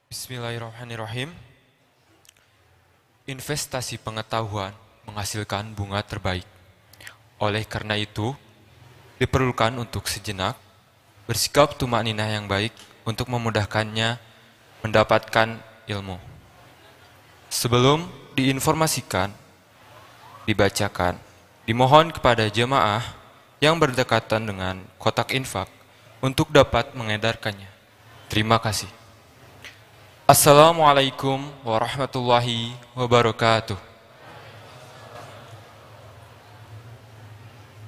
Bismillahirrahmanirrahim. Investasi pengetahuan menghasilkan bunga terbaik. Oleh karena itu, diperlukan untuk sejenak bersikap tumakninah yang baik untuk memudahkannya mendapatkan ilmu. Sebelum diinformasikan, dibacakan, dimohon kepada jemaah yang berdekatan dengan kotak infak untuk dapat mengedarkannya. Terima kasih. Assalamualaikum warahmatullahi wabarakatuh.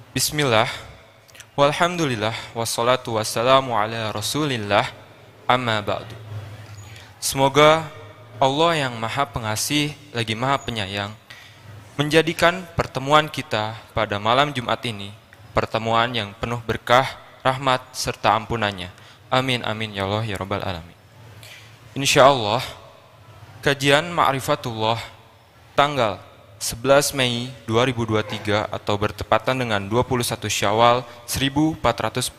Bismillah, walhamdulillah, wassalatu wassalamu ala rasulillah, amma ba'du. Semoga Allah yang maha pengasih lagi maha penyayang menjadikan pertemuan kita pada malam Jumat ini pertemuan yang penuh berkah, rahmat, serta ampunannya. Amin amin ya Allah ya rabbal alamin. Insya Allah, kajian Ma'rifatullah tanggal 11 Mei 2023 atau bertepatan dengan 21 Syawal 1444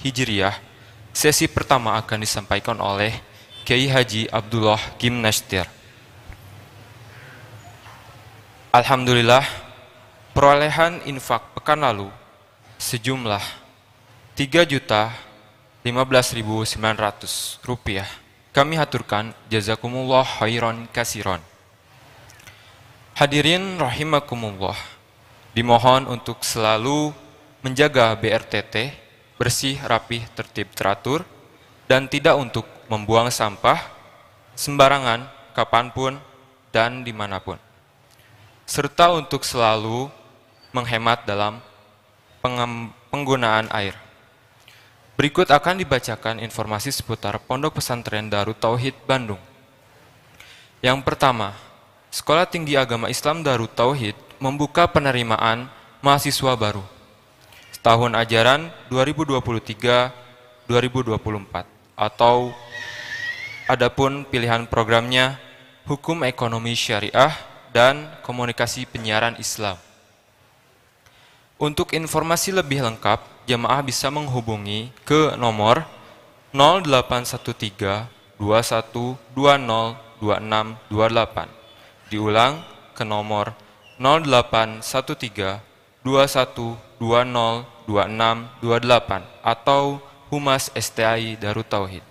Hijriah, sesi pertama akan disampaikan oleh Kiai Haji Abdullah Gimnastir. Alhamdulillah, perolehan infak pekan lalu sejumlah 3.015.900 rupiah. Kami haturkan jazakumullah khairan kasiron. Hadirin rahimakumullah, dimohon untuk selalu menjaga BRTT bersih, rapih, tertib, teratur, dan tidak untuk membuang sampah sembarangan kapanpun dan dimanapun, serta untuk selalu menghemat dalam penggunaan air. Berikut akan dibacakan informasi seputar Pondok Pesantren Darut Tauhid Bandung. Yang pertama, Sekolah Tinggi Agama Islam Darut Tauhid membuka penerimaan mahasiswa baru tahun ajaran 2023-2024 atau adapun pilihan programnya Hukum Ekonomi Syariah dan Komunikasi Penyiaran Islam. Untuk informasi lebih lengkap, jemaah bisa menghubungi ke nomor 0813 2120 2628. Diulang ke nomor 0813 2120 2628 atau Humas STI Darut Tauhid.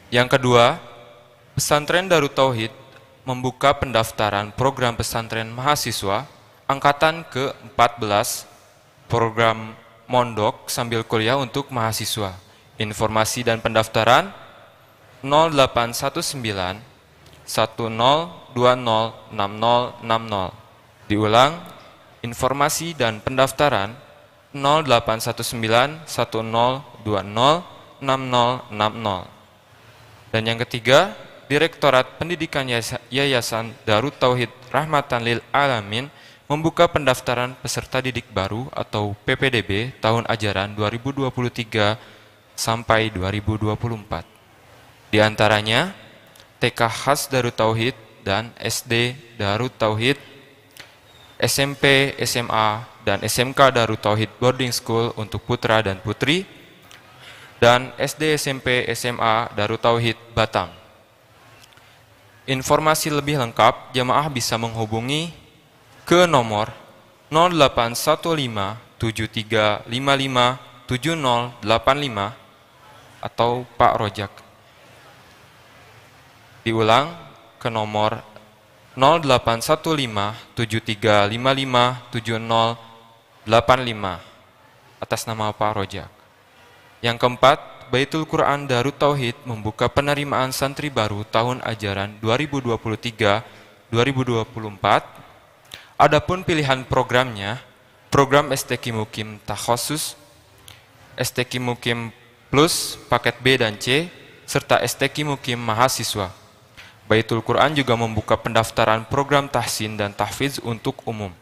Yang kedua, Pesantren Darut Tauhid membuka pendaftaran program pesantren mahasiswa angkatan ke-14 program mondok sambil kuliah untuk mahasiswa. Informasi dan pendaftaran 0819 1020 6060. Diulang, informasi dan pendaftaran 0819 1020 6060. Dan yang ketiga, Direktorat Pendidikan Yayasan Darut Tauhid Rahmatan Lil Alamin membuka pendaftaran peserta didik baru atau PPDB tahun ajaran 2023 sampai 2024. Di antaranya TK Khas Darut Tauhid dan SD Darut Tauhid, SMP, SMA, dan SMK Darut Tauhid Boarding School untuk putra dan putri, dan SD, SMP, SMA Darut Tauhid Batam. Informasi lebih lengkap, jemaah bisa menghubungi ke nomor 0815 7355 7085 atau Pak Rojak. Diulang ke nomor 0815 7355 7085 atas nama Pak Rojak. Yang keempat, Baitul Quran Darut Tauhid membuka penerimaan santri baru tahun ajaran 2023-2024. Adapun pilihan programnya, program STQ Mukim Takhosus, STQ Mukim Plus, paket B dan C, serta STQ Mukim Mahasiswa. Baitul Quran juga membuka pendaftaran program tahsin dan tahfiz untuk umum.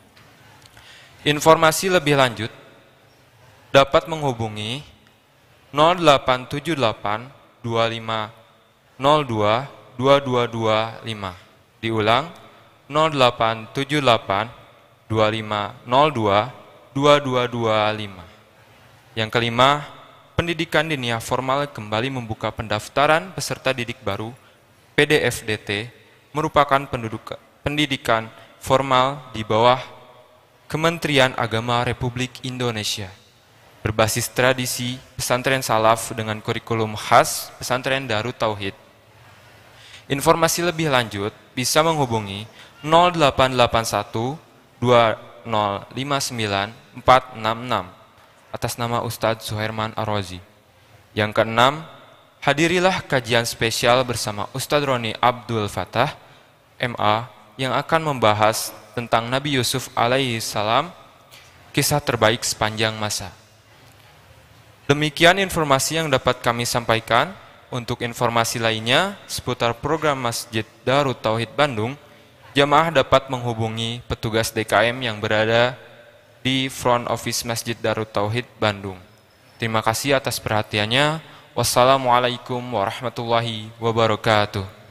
Informasi lebih lanjut dapat menghubungi 0878 25 02 2225. Diulang 0878 25 02 2225. Yang kelima, Pendidikan Diniyah Formal kembali membuka pendaftaran peserta didik baru PDFDT merupakan pendidikan formal di bawah Kementerian Agama Republik Indonesia, berbasis tradisi pesantren salaf dengan kurikulum khas pesantren Darut Tauhid. Informasi lebih lanjut bisa menghubungi 0881 2059 466 atas nama Ustadz Suherman Ar-Razi. Yang keenam, hadirilah kajian spesial bersama Ustadz Roni Abdul Fattah, MA, yang akan membahas tentang Nabi Yusuf alaihi salam, kisah terbaik sepanjang masa. Demikian informasi yang dapat kami sampaikan. Untuk informasi lainnya seputar program Masjid Darut Tauhid Bandung, jamaah dapat menghubungi petugas DKM yang berada di front office Masjid Darut Tauhid Bandung. Terima kasih atas perhatiannya. Wassalamualaikum warahmatullahi wabarakatuh.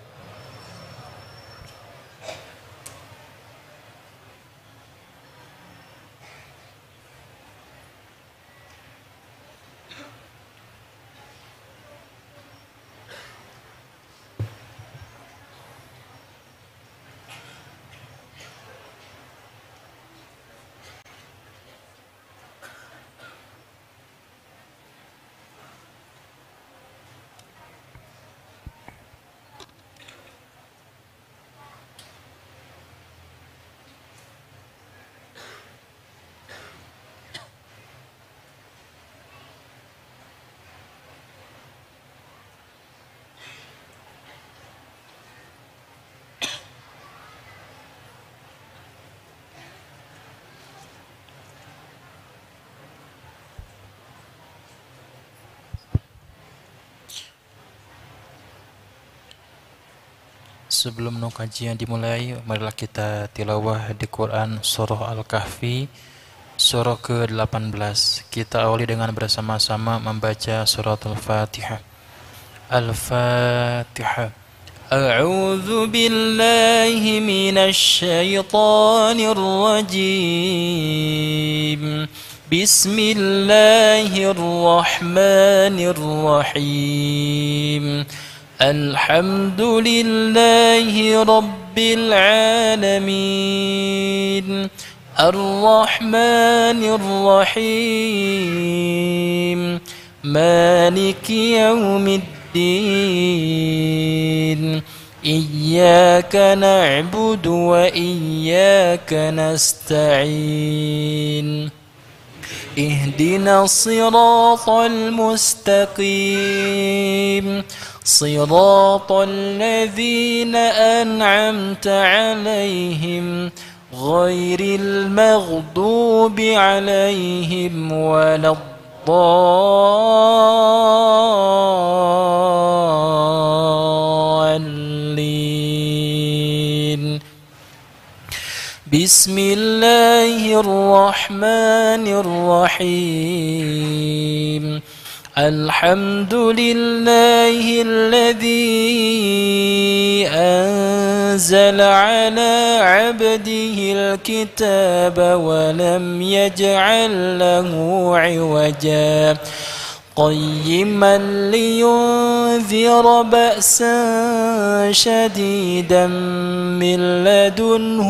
Sebelum kajian dimulai, marilah kita tilawah di Quran surah Al-Kahfi surah ke-18. Kita awali dengan bersama-sama membaca surat Al-Fatihah. Al-Fatihah. A'udzu billahi minasy syaithanir rajim. Bismillahirrahmanirrahim. Alhamdulillahi Rabbil Alamin. Ar-Rahmanir Rahim. Maliki Yaumiddin. Iyyaka na'budu wa iyyaka nasta'in. Ihdina siratal mustaqim. صراط الذين أنعمت عليهم غير المغضوب عليهم ولا الضالين. بسم الله الرحمن الرحيم. الحمد لله الذي أنزل على عبده الكتاب ولم يجعل له عوجا قيما لينذر بأسا شديدا من لدنه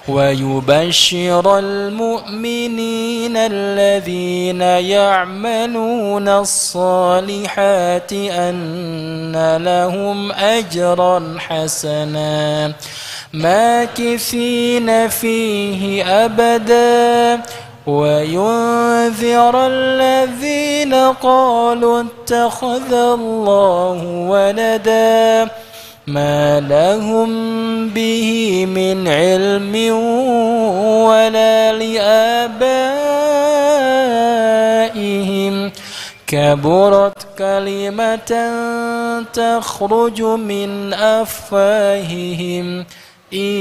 ويبشر المؤمنين الذين يعملون الصالحات أن لهم أجرا حسنا ماكثين فيه أبدا وينذر الذين قالوا اتخذ الله ولدا ما لهم به من علم ولا لآبائهم كبرت كلمة تخرج من أفواههم إن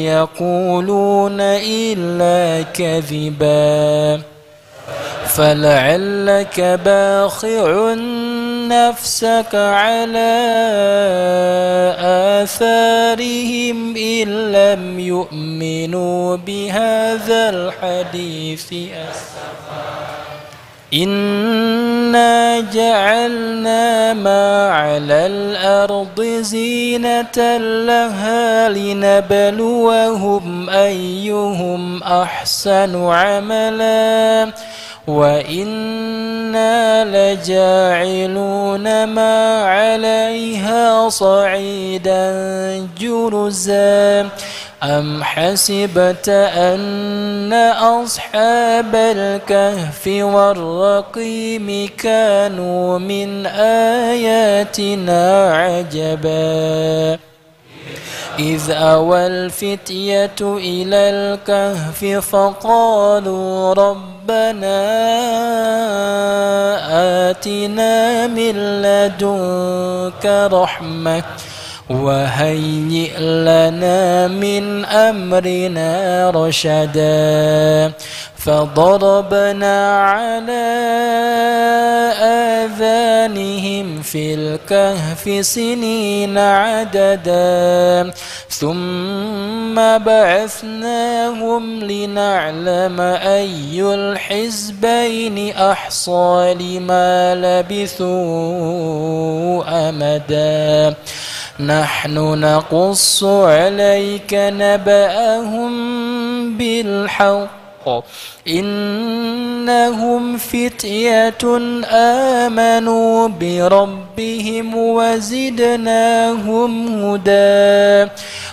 يقولون إلا كذبا فلعلك باخع نفسك على آثارهم إن لم يؤمنوا بهذا الحديث أسفا إنا إنا جعلنا ما على الأرض زينة لها لنبلوهم أيهم أحسن عملا وإنا لجاعلون ما عليها صعيدا جرزا أم حسبت أن أصحاب الكهف والرقيم كانوا من آياتنا عجبا إذ أوى الفتية إلى الكهف فقالوا ربنا آتنا من لدنك رحمة وهيئ لنا من أمرنا رشدا فضربنا على آذانهم في الكهف سنين عددا ثم بعثناهم لنعلم أي الحزبين أحصى لما لبثوا أمدا نحن نقص عليك نبأهم بالحق إنهم فتية آمنوا بربهم وزدناهم هدى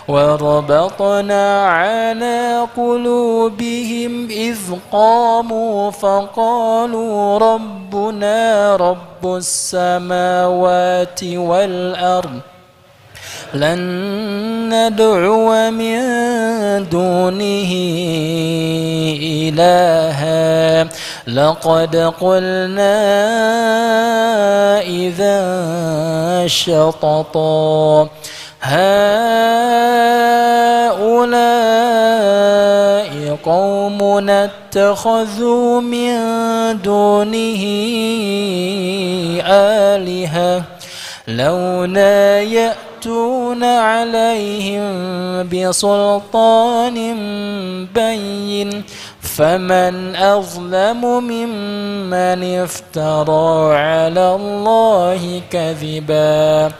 وربطنا على قلوبهم إذ قاموا فقالوا ربنا رب السماوات والأرض لن ندعو من دونه إلها لقد قلنا إذا شططا هؤلاء قومنا اتخذوا من دونه آلهة لولا يأتون عليهم بسلطان بين فمن أظلم ممن افترى على الله كذبا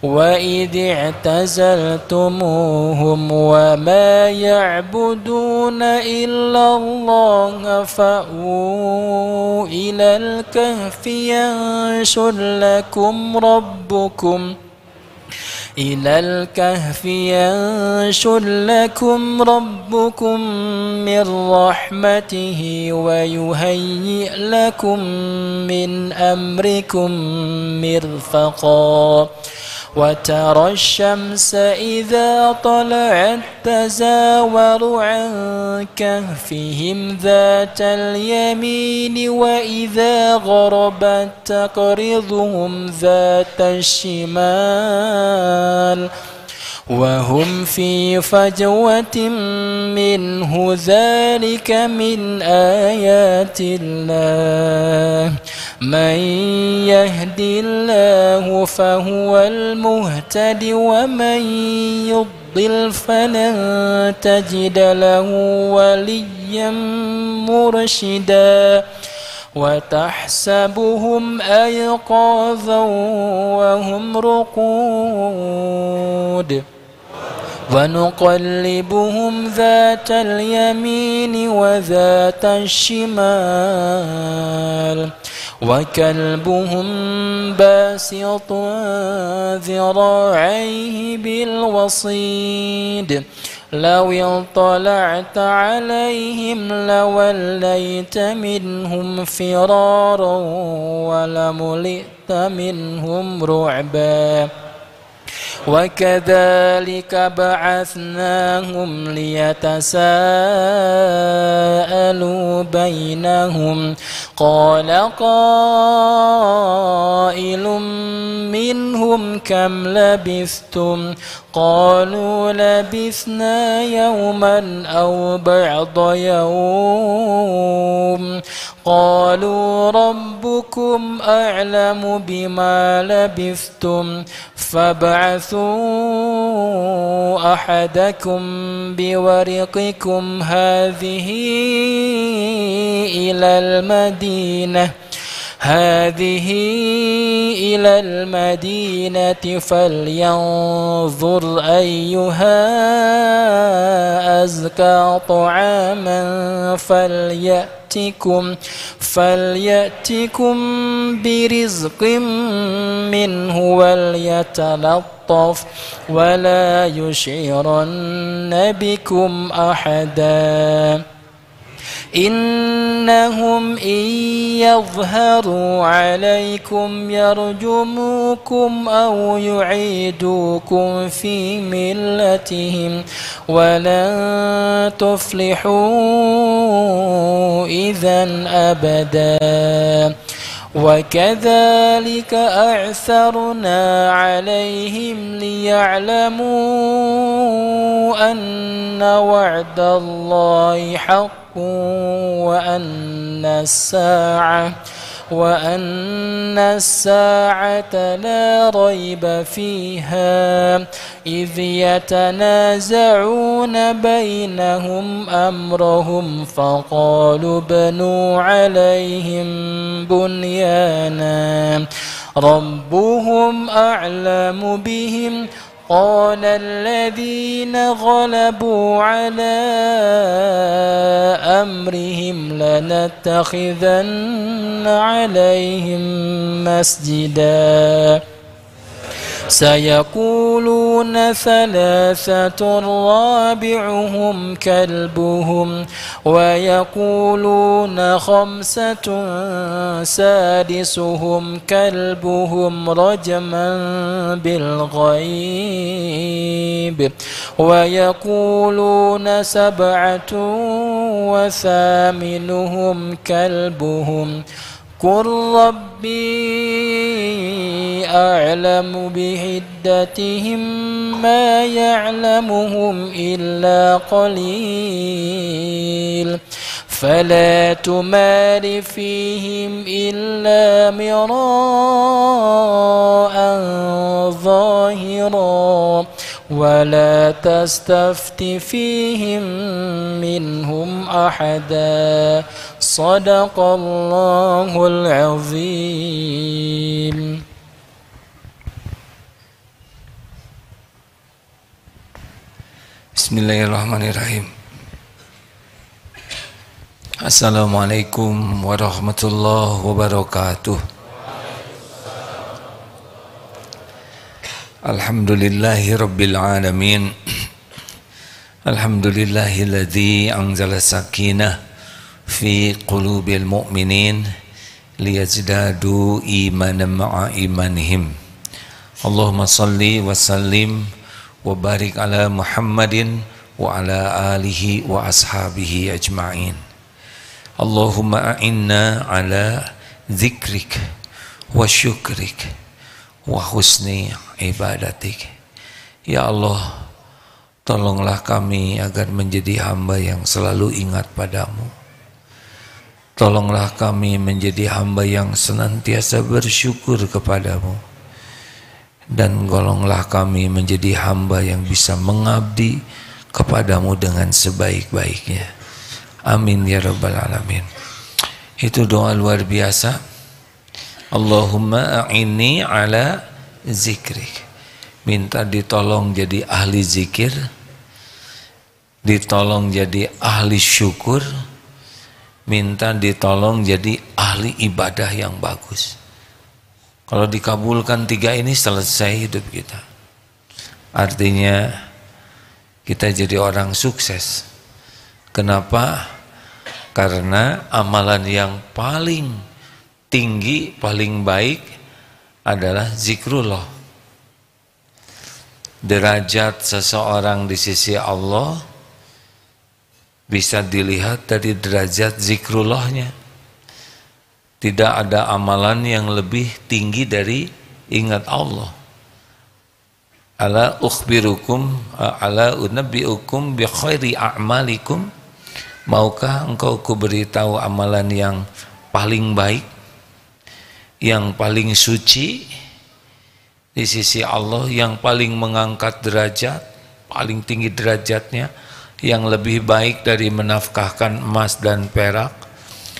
وإذ اعتزلتموهم وما يعبدون إلا الله فأووا إلى الكهف ينشر لكم ربكم من رحمته ويهيئ لكم من أمركم مرفقا وترى الشمس إذا طلعت تزاور عن كهفهم ذات اليمين وإذا غربت تقرضهم ذات الشمال وهم في فجوة منه ذلك من آيات الله من يهد الله فهو المهتد ومن يضل فلن تجد له وليا مرشدا وتحسبهم أيقاظا وهم رقود ونقلبهم ذات اليمين وذات الشمال وكلبهم باسط ذراعيه بالوصيد لو اطلعت عليهم لوليت منهم فرارا ولملئت منهم رعبا وكذلك بعثناهم ليتساءلوا بينهم قال قائل منهم كم لبثتم قالوا لبثنا يوما أو بعض يوم قالوا ربكم أعلم بما لبثتم فابعثوا أحدكم بورقكم هذه إلى المدينة هذه إلى المدينة فلينظر أيها أزكى طعاما فليأتكم برزق منه وليتلطف ولا يشعرن بكم أحدا إنهم إن يظهروا عليكم يرجموكم أو يعيدوكم في ملتهم ولن تفلحوا إذا أبدا وكذلك أعثرنا عليهم ليعلموا أن وعد الله حق وأن الساعة لا ريب فيها إذ يتنازعون بينهم أمرهم فقالوا ابنوا عليهم بنيانا ربهم أعلم بهم قال الذين غلبوا على أمرهم لنتخذن عليهم مسجدا سيقولون ثلاثة رابعهم كلبهم ويقولون خمسة سادسهم كلبهم رجما بالغيب ويقولون سبعة وثامنهم كلبهم قل ربي أعلم بعدتهم ما يعلمهم إلا قليل فلا تمار فيهم إلا مراء ظاهرا ولا تستفت فيهم منهم أحدا صدق الله العظيم. Bismillahirrahmanirrahim. Assalamualaikum warahmatullahi wabarakatuh. Alhamdulillahi rabbil alamin. Alhamdulillahilladzi anzala sakinah fi qulubil mu'minin liyazdadu imanan ma'a imanihim. Allahumma salli wa sallim wa barik ala Muhammadin wa ala alihi wa ashabihi ajma'in. Allahumma a'inna ala dzikrik wa syukrik wa husni ibadatik. Ya Allah, tolonglah kami agar menjadi hamba yang selalu ingat padamu. Tolonglah kami menjadi hamba yang senantiasa bersyukur kepadamu. Dan golonglah kami menjadi hamba yang bisa mengabdi kepadamu dengan sebaik-baiknya. Amin ya rabbal alamin. Itu doa luar biasa. Allahumma a'inni ala zikrik. Minta ditolong jadi ahli zikir, ditolong jadi ahli syukur, minta ditolong jadi ahli ibadah yang bagus. Kalau dikabulkan tiga ini selesai hidup kita. Artinya kita jadi orang sukses. Kenapa? Karena amalan yang paling tinggi, paling baik adalah zikrullah. Derajat seseorang di sisi Allah bisa dilihat dari derajat zikrullahnya. Tidak ada amalan yang lebih tinggi dari ingat Allah. Ala ukhbirukum ala unabbiukum bi khairi a'malikum. Maukah engkau kuberitahu amalan yang paling baik, yang paling suci di sisi Allah, yang paling mengangkat derajat, paling tinggi derajatnya, yang lebih baik dari menafkahkan emas dan perak,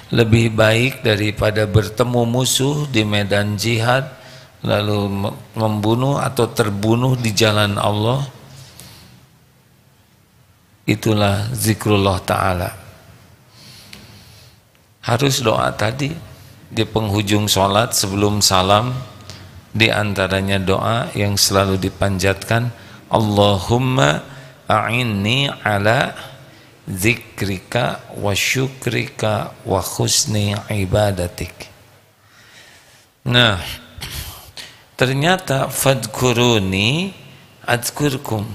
lebih baik daripada bertemu musuh di medan jihad lalu membunuh atau terbunuh di jalan Allah. Itulah zikrullah ta'ala. Harus doa tadi di penghujung sholat sebelum salam, di antaranya doa yang selalu dipanjatkan, Allahumma a'inni ala zikrika wa syukrika wa husni ibadatik. Nah, ternyata fadkuruni adzkurkum,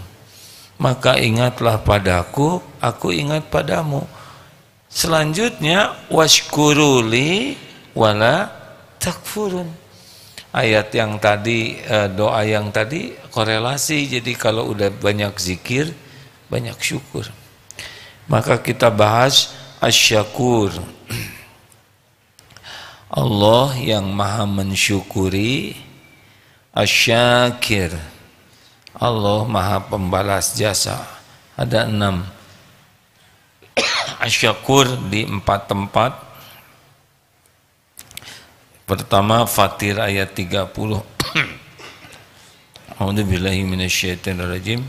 maka ingatlah padaku, aku ingat padamu. Selanjutnya washkuruli wala takfurun. Ayat yang tadi, doa yang tadi korelasi. Jadi kalau udah banyak zikir, banyak syukur. Maka kita bahas asyakur, Allah yang maha mensyukuri. Asyakir, Allah maha pembalas jasa. Ada 6. Asyakur di 4 tempat. Pertama Fatir ayat 30. A'udzubillahi minasyaitonirrajim.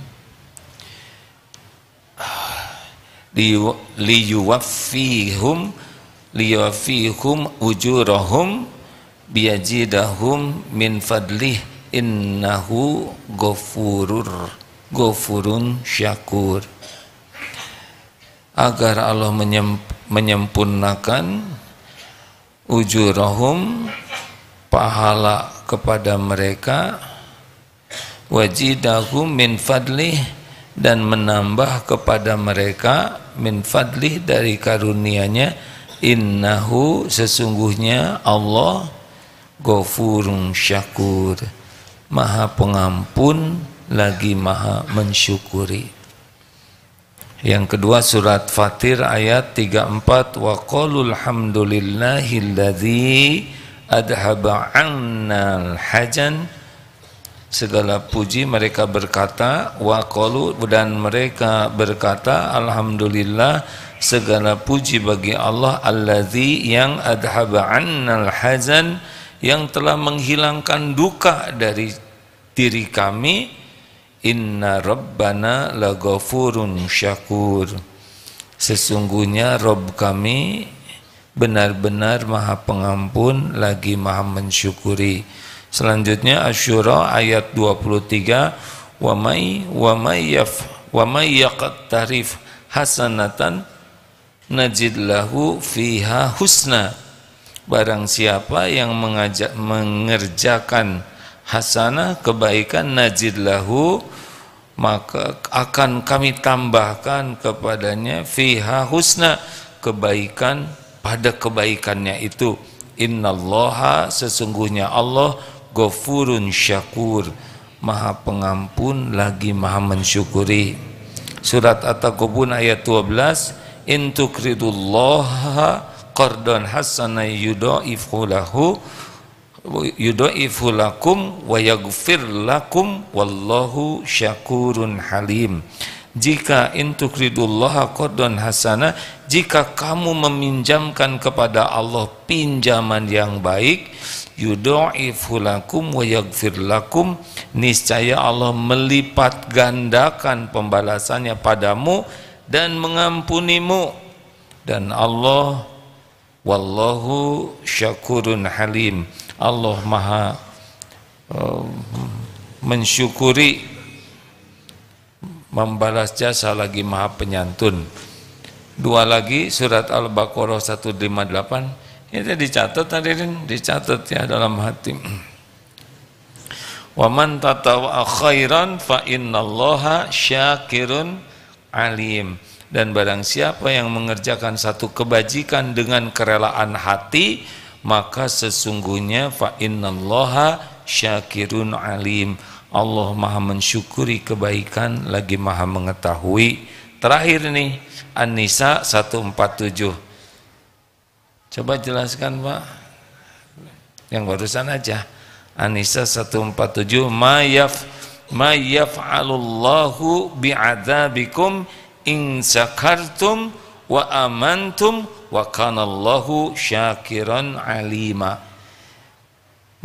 liyuwaffihum ujurahum biyajidahum min fadlih innahu ghafurun syakur. Agar Allah menyempurnakan ujurahum, pahala kepada mereka, wajidahum min fadlih, dan menambah kepada mereka min fadlih, dari karunia-Nya, innahu, sesungguhnya Allah, ghafurun syakur, maha pengampun lagi maha mensyukuri. Yang kedua surat Fatir ayat 34, wa qalul hamdulillahilladzi adhaba 'annal hajan. Segala puji mereka berkata, wa qalu, dan mereka berkata, alhamdulillah, segala puji bagi Allah, alladzi, yang adhaba 'annal hazan, yang telah menghilangkan duka dari diri kami. Inna rabbana laghafurun syakur, sesungguhnya Rabb kami benar-benar maha pengampun lagi maha mensyukuri. Selanjutnya Asy-Syura ayat 23, wa may yaqtarif hasanatan najid lahu fiha husna. Barang siapa yang mengerjakan hasanah, kebaikan, najid lahu, maka akan kami tambahkan kepadanya fiha husna, kebaikan pada kebaikannya itu. Innallaha, sesungguhnya Allah, ghafurun syakur, maha pengampun lagi maha mensyukuri. Surat At-Taghabun ayat 12, in tukridullaha qardan hasana yudha'ifu lakum wa yaghfir lakum wallahu syakurun halim. Jika intukridullaha qardan hasana, jika kamu meminjamkan kepada Allah pinjaman yang baik, yudha'ifu lakum wa yaghfir lakum, niscaya Allah melipat gandakan pembalasannya padamu dan mengampunimu. Dan Allah, wallahu syakurun halim, Allah maha mensyukuri, membalas jasa lagi maha penyantun. Dua lagi surat Al-Baqarah 158, itu dicatat hadirin, dicatat ya dalam hati. Wa man tatawwa khairan fa innallaha syakirun alim. Dan barang siapa yang mengerjakan satu kebajikan dengan kerelaan hati, maka sesungguhnya fa innallaha syakirun alim, Allah maha mensyukuri kebaikan lagi maha mengetahui. Terakhir nih An-Nisa 147, coba jelaskan Pak, yang barusan aja. An-Nisa 147, ma yaf'alullahu bi'adzabikum in syakartum wa amantum wa kanallahu syakiran alima.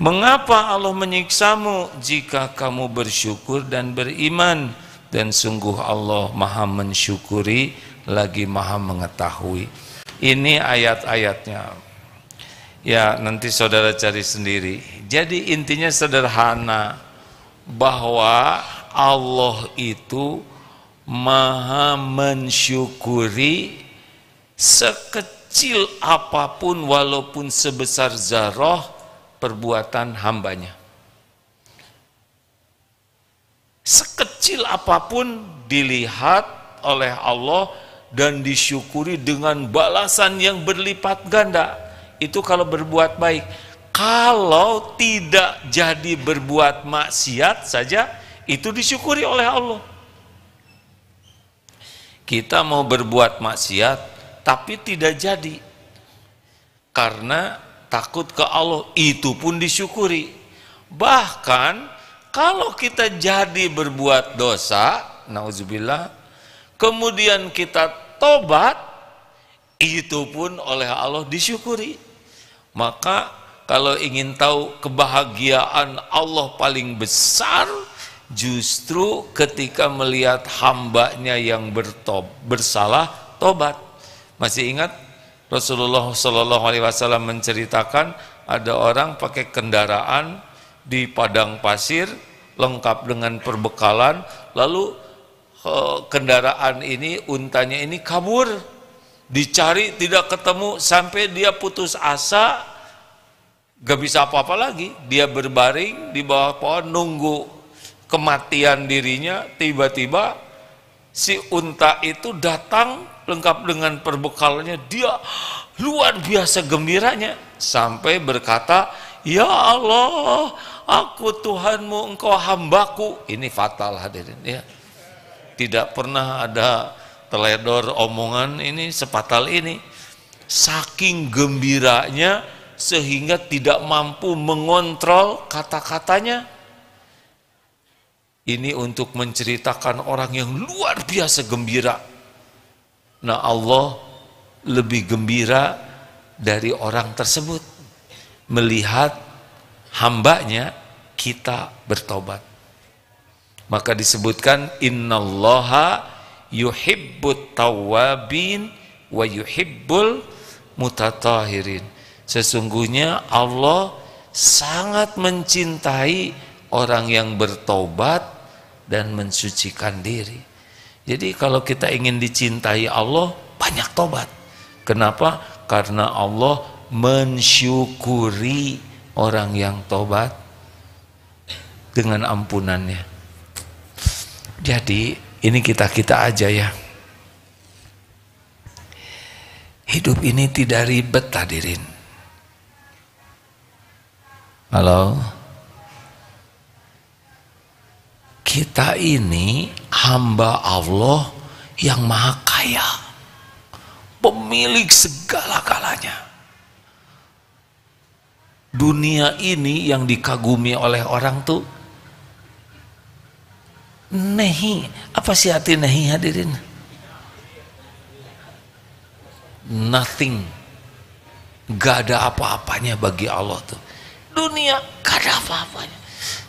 Mengapa Allah menyiksamu jika kamu bersyukur dan beriman, dan sungguh Allah maha mensyukuri lagi maha mengetahui. Ini ayat-ayatnya ya, nanti saudara cari sendiri. Jadi intinya sederhana, bahwa Allah itu maha mensyukuri sekecil apapun walaupun sebesar zarah perbuatan hambanya. Sekecil apapun dilihat oleh Allah dan disyukuri dengan balasan yang berlipat ganda. Itu kalau berbuat baik. Kalau tidak jadi berbuat maksiat saja, itu disyukuri oleh Allah. Kita mau berbuat maksiat tapi tidak jadi karena takut ke Allah, itu pun disyukuri. Bahkan kalau kita jadi berbuat dosa, nauzubillah, kemudian kita tobat, itu pun oleh Allah disyukuri. Maka kalau ingin tahu kebahagiaan Allah paling besar, justru ketika melihat hambanya yang bersalah tobat. Masih ingat Rasulullah SAW menceritakan ada orang pakai kendaraan di padang pasir lengkap dengan perbekalan, lalu kendaraan ini, untanya ini kabur, dicari tidak ketemu sampai dia putus asa, gak bisa apa-apa lagi. Dia berbaring di bawah pohon nunggu kematian dirinya. Tiba-tiba si unta itu datang lengkap dengan perbekalannya. Dia luar biasa gembiranya sampai berkata, ya Allah, aku Tuhanmu, engkau hambaku. Ini fatal hadirin ya. Tidak pernah ada teledor omongan ini sefatal ini. Saking gembiranya sehingga tidak mampu mengontrol kata-katanya. Ini untuk menceritakan orang yang luar biasa gembira. Nah, Allah lebih gembira dari orang tersebut melihat hambanya kita bertobat. Maka disebutkan innallaha yuhibbut tawwabin wa yuhibbul mutatahirin. Sesungguhnya Allah sangat mencintai orang yang bertobat dan mensucikan diri. Jadi kalau kita ingin dicintai Allah, banyak tobat. Kenapa? Karena Allah mensyukuri orang yang tobat dengan ampunannya. Jadi ini kita-kita aja ya. Hidup ini tidak ribet hadirin. Halo? Kita ini hamba Allah yang maha kaya, pemilik segala-galanya. Dunia ini yang dikagumi oleh orang tuh nehi. Apa sih arti nehi hadirin? Nothing. Gak ada apa-apanya bagi Allah tuh. Dunia gak ada apa-apanya.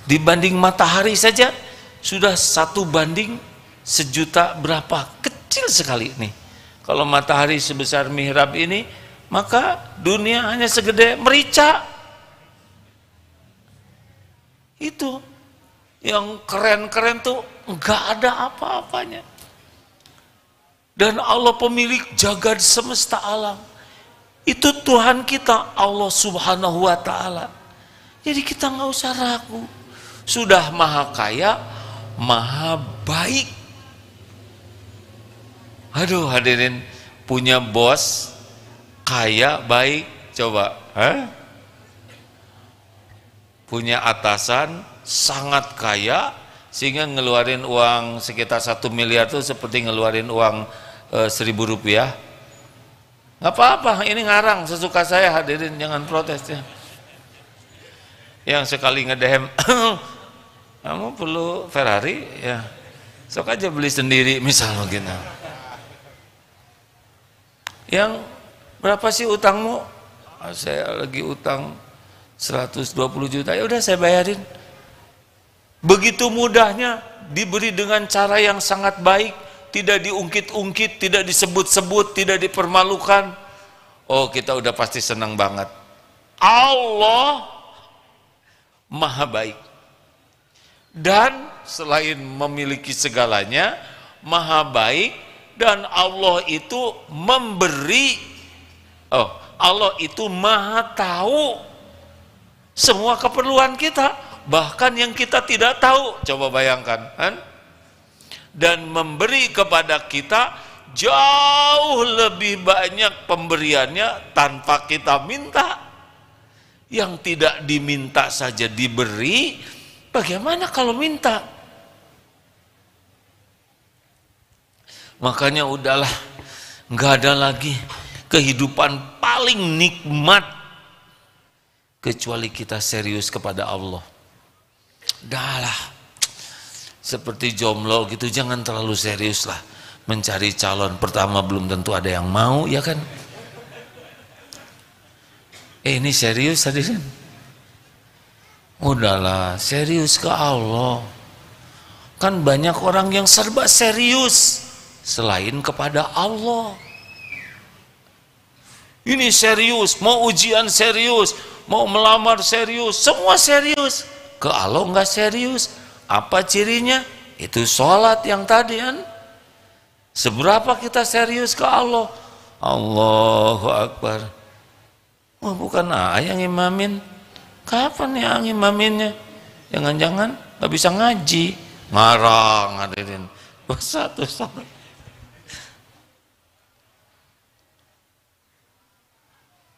Dibanding matahari saja sudah 1 banding 1.000.000 berapa, kecil sekali nih. Kalau matahari sebesar mihrab ini, maka dunia hanya segede merica. Itu yang keren-keren tuh nggak ada apa-apanya. Dan Allah pemilik jagad semesta alam. Itu Tuhan kita, Allah Subhanahu wa Ta'ala. Jadi kita nggak usah ragu. Sudah maha kaya, maha baik. Aduh hadirin, punya bos kaya baik, coba punya atasan sangat kaya sehingga ngeluarin uang sekitar 1 miliar itu seperti ngeluarin uang 1.000 rupiah. Nggak apa-apa, ini ngarang sesuka saya hadirin, jangan protes ya. Yang sekali ngedem kamu perlu Ferrari ya, sok aja beli sendiri misalnya gitu. Yang berapa sih utangmu? Saya lagi utang 120 juta. Ya udah saya bayarin. Begitu mudahnya, diberi dengan cara yang sangat baik, tidak diungkit-ungkit, tidak disebut-sebut, tidak dipermalukan. Oh, kita udah pasti senang banget. Allah Maha baik. Dan selain memiliki segalanya, Maha baik, dan Allah itu memberi. Oh, Allah itu Maha tahu semua keperluan kita, bahkan yang kita tidak tahu. Coba bayangkan, kan? Dan memberi kepada kita jauh lebih banyak pemberiannya tanpa kita minta. Yang tidak diminta saja diberi, bagaimana kalau minta? Makanya udahlah, nggak ada lagi kehidupan paling nikmat kecuali kita serius kepada Allah. Udahlah, seperti jomblo gitu, jangan terlalu serius lah mencari calon. Pertama belum tentu ada yang mau, ya kan? Ini serius hadirin. Udahlah, serius ke Allah. Kan banyak orang yang serba serius selain kepada Allah. Ini serius, mau ujian serius, mau melamar serius, semua serius. Ke Allah enggak serius. Apa cirinya? Itu sholat yang tadi kan. Seberapa kita serius ke Allah? Allahu Akbar. Oh, bukan yang imamin. Kapan ya ngimaminnya? Jangan-jangan nggak bisa ngaji. Ngarang hadirin. Satu salat.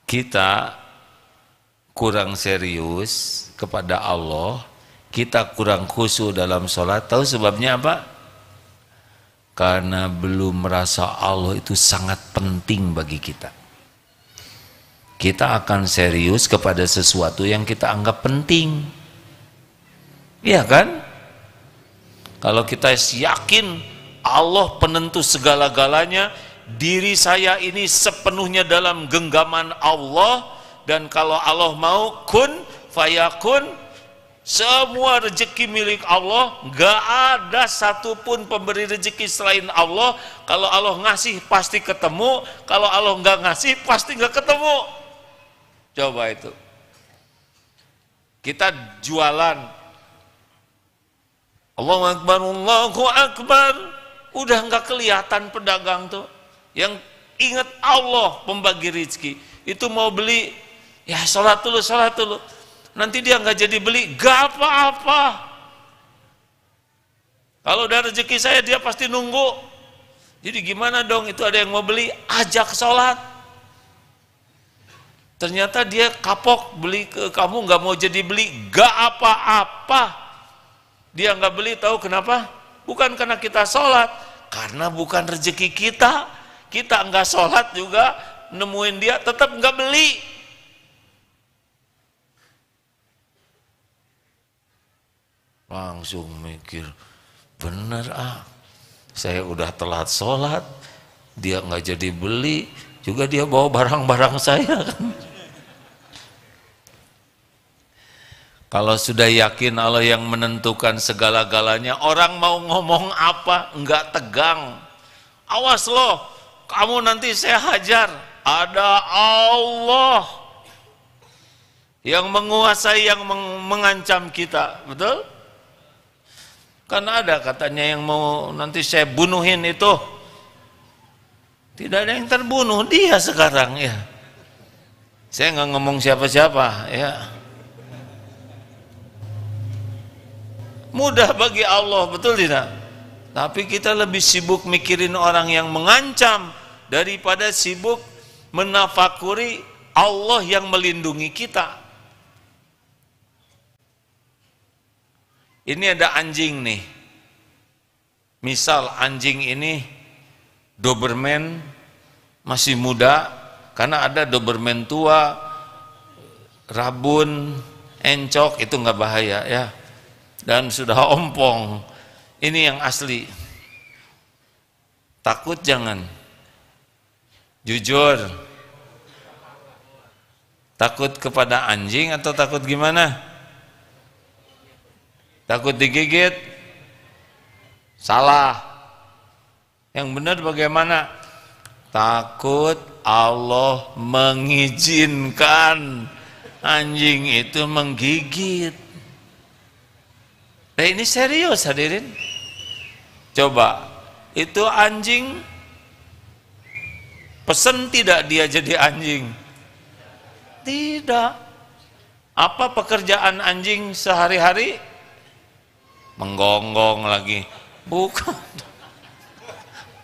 Kita kurang serius kepada Allah, kita kurang khusyuk dalam sholat. Tahu sebabnya apa? Karena belum merasa Allah itu sangat penting bagi kita. Kita akan serius kepada sesuatu yang kita anggap penting. Iya kan? Kalau kita yakin Allah penentu segala-galanya, diri saya ini sepenuhnya dalam genggaman Allah, dan kalau Allah mau kun fayakun, semua rezeki milik Allah, gak ada satupun pemberi rezeki selain Allah. Kalau Allah ngasih pasti ketemu, kalau Allah nggak ngasih pasti nggak ketemu. Coba itu, kita jualan, Allahu Akbar, Allahu Akbar, udah nggak kelihatan pedagang tuh. Yang ingat Allah pembagi rezeki, itu mau beli, ya sholat dulu, nanti dia nggak jadi beli, gak apa-apa. Kalau udah rezeki saya, dia pasti nunggu. Jadi gimana dong, itu ada yang mau beli, ajak sholat. Ternyata dia kapok beli ke kamu, nggak mau jadi beli, gak apa-apa. Dia nggak beli, tahu kenapa? Bukan karena kita sholat, karena bukan rezeki kita. Kita nggak sholat juga, nemuin dia tetap nggak beli. Langsung mikir, bener saya udah telat sholat, dia nggak jadi beli, juga dia bawa barang-barang saya kan. Kalau sudah yakin Allah yang menentukan segala-galanya, orang mau ngomong apa enggak tegang. Awas loh, kamu nanti saya hajar. Ada Allah yang menguasai, yang mengancam kita, betul? Kan ada katanya yang mau nanti saya bunuhin itu. Tidak ada yang terbunuh, dia sekarang ya. Saya nggak ngomong siapa-siapa ya. Mudah bagi Allah, betul tidak? Tapi kita lebih sibuk mikirin orang yang mengancam daripada sibuk menafakuri Allah yang melindungi kita. Ini ada anjing nih. Misal anjing ini Doberman masih muda, karena ada Doberman tua, rabun, encok, itu nggak bahaya ya. Dan sudah ompong, ini yang asli. Takut jangan. Jujur. Takut kepada anjing atau takut gimana? Takut digigit? Salah. Yang benar bagaimana? Takut Allah mengizinkan anjing itu menggigit. Nah, ini serius hadirin. Coba, itu anjing pesen tidak dia jadi anjing? Tidak. Apa pekerjaan anjing sehari-hari? Menggonggong lagi. Bukan.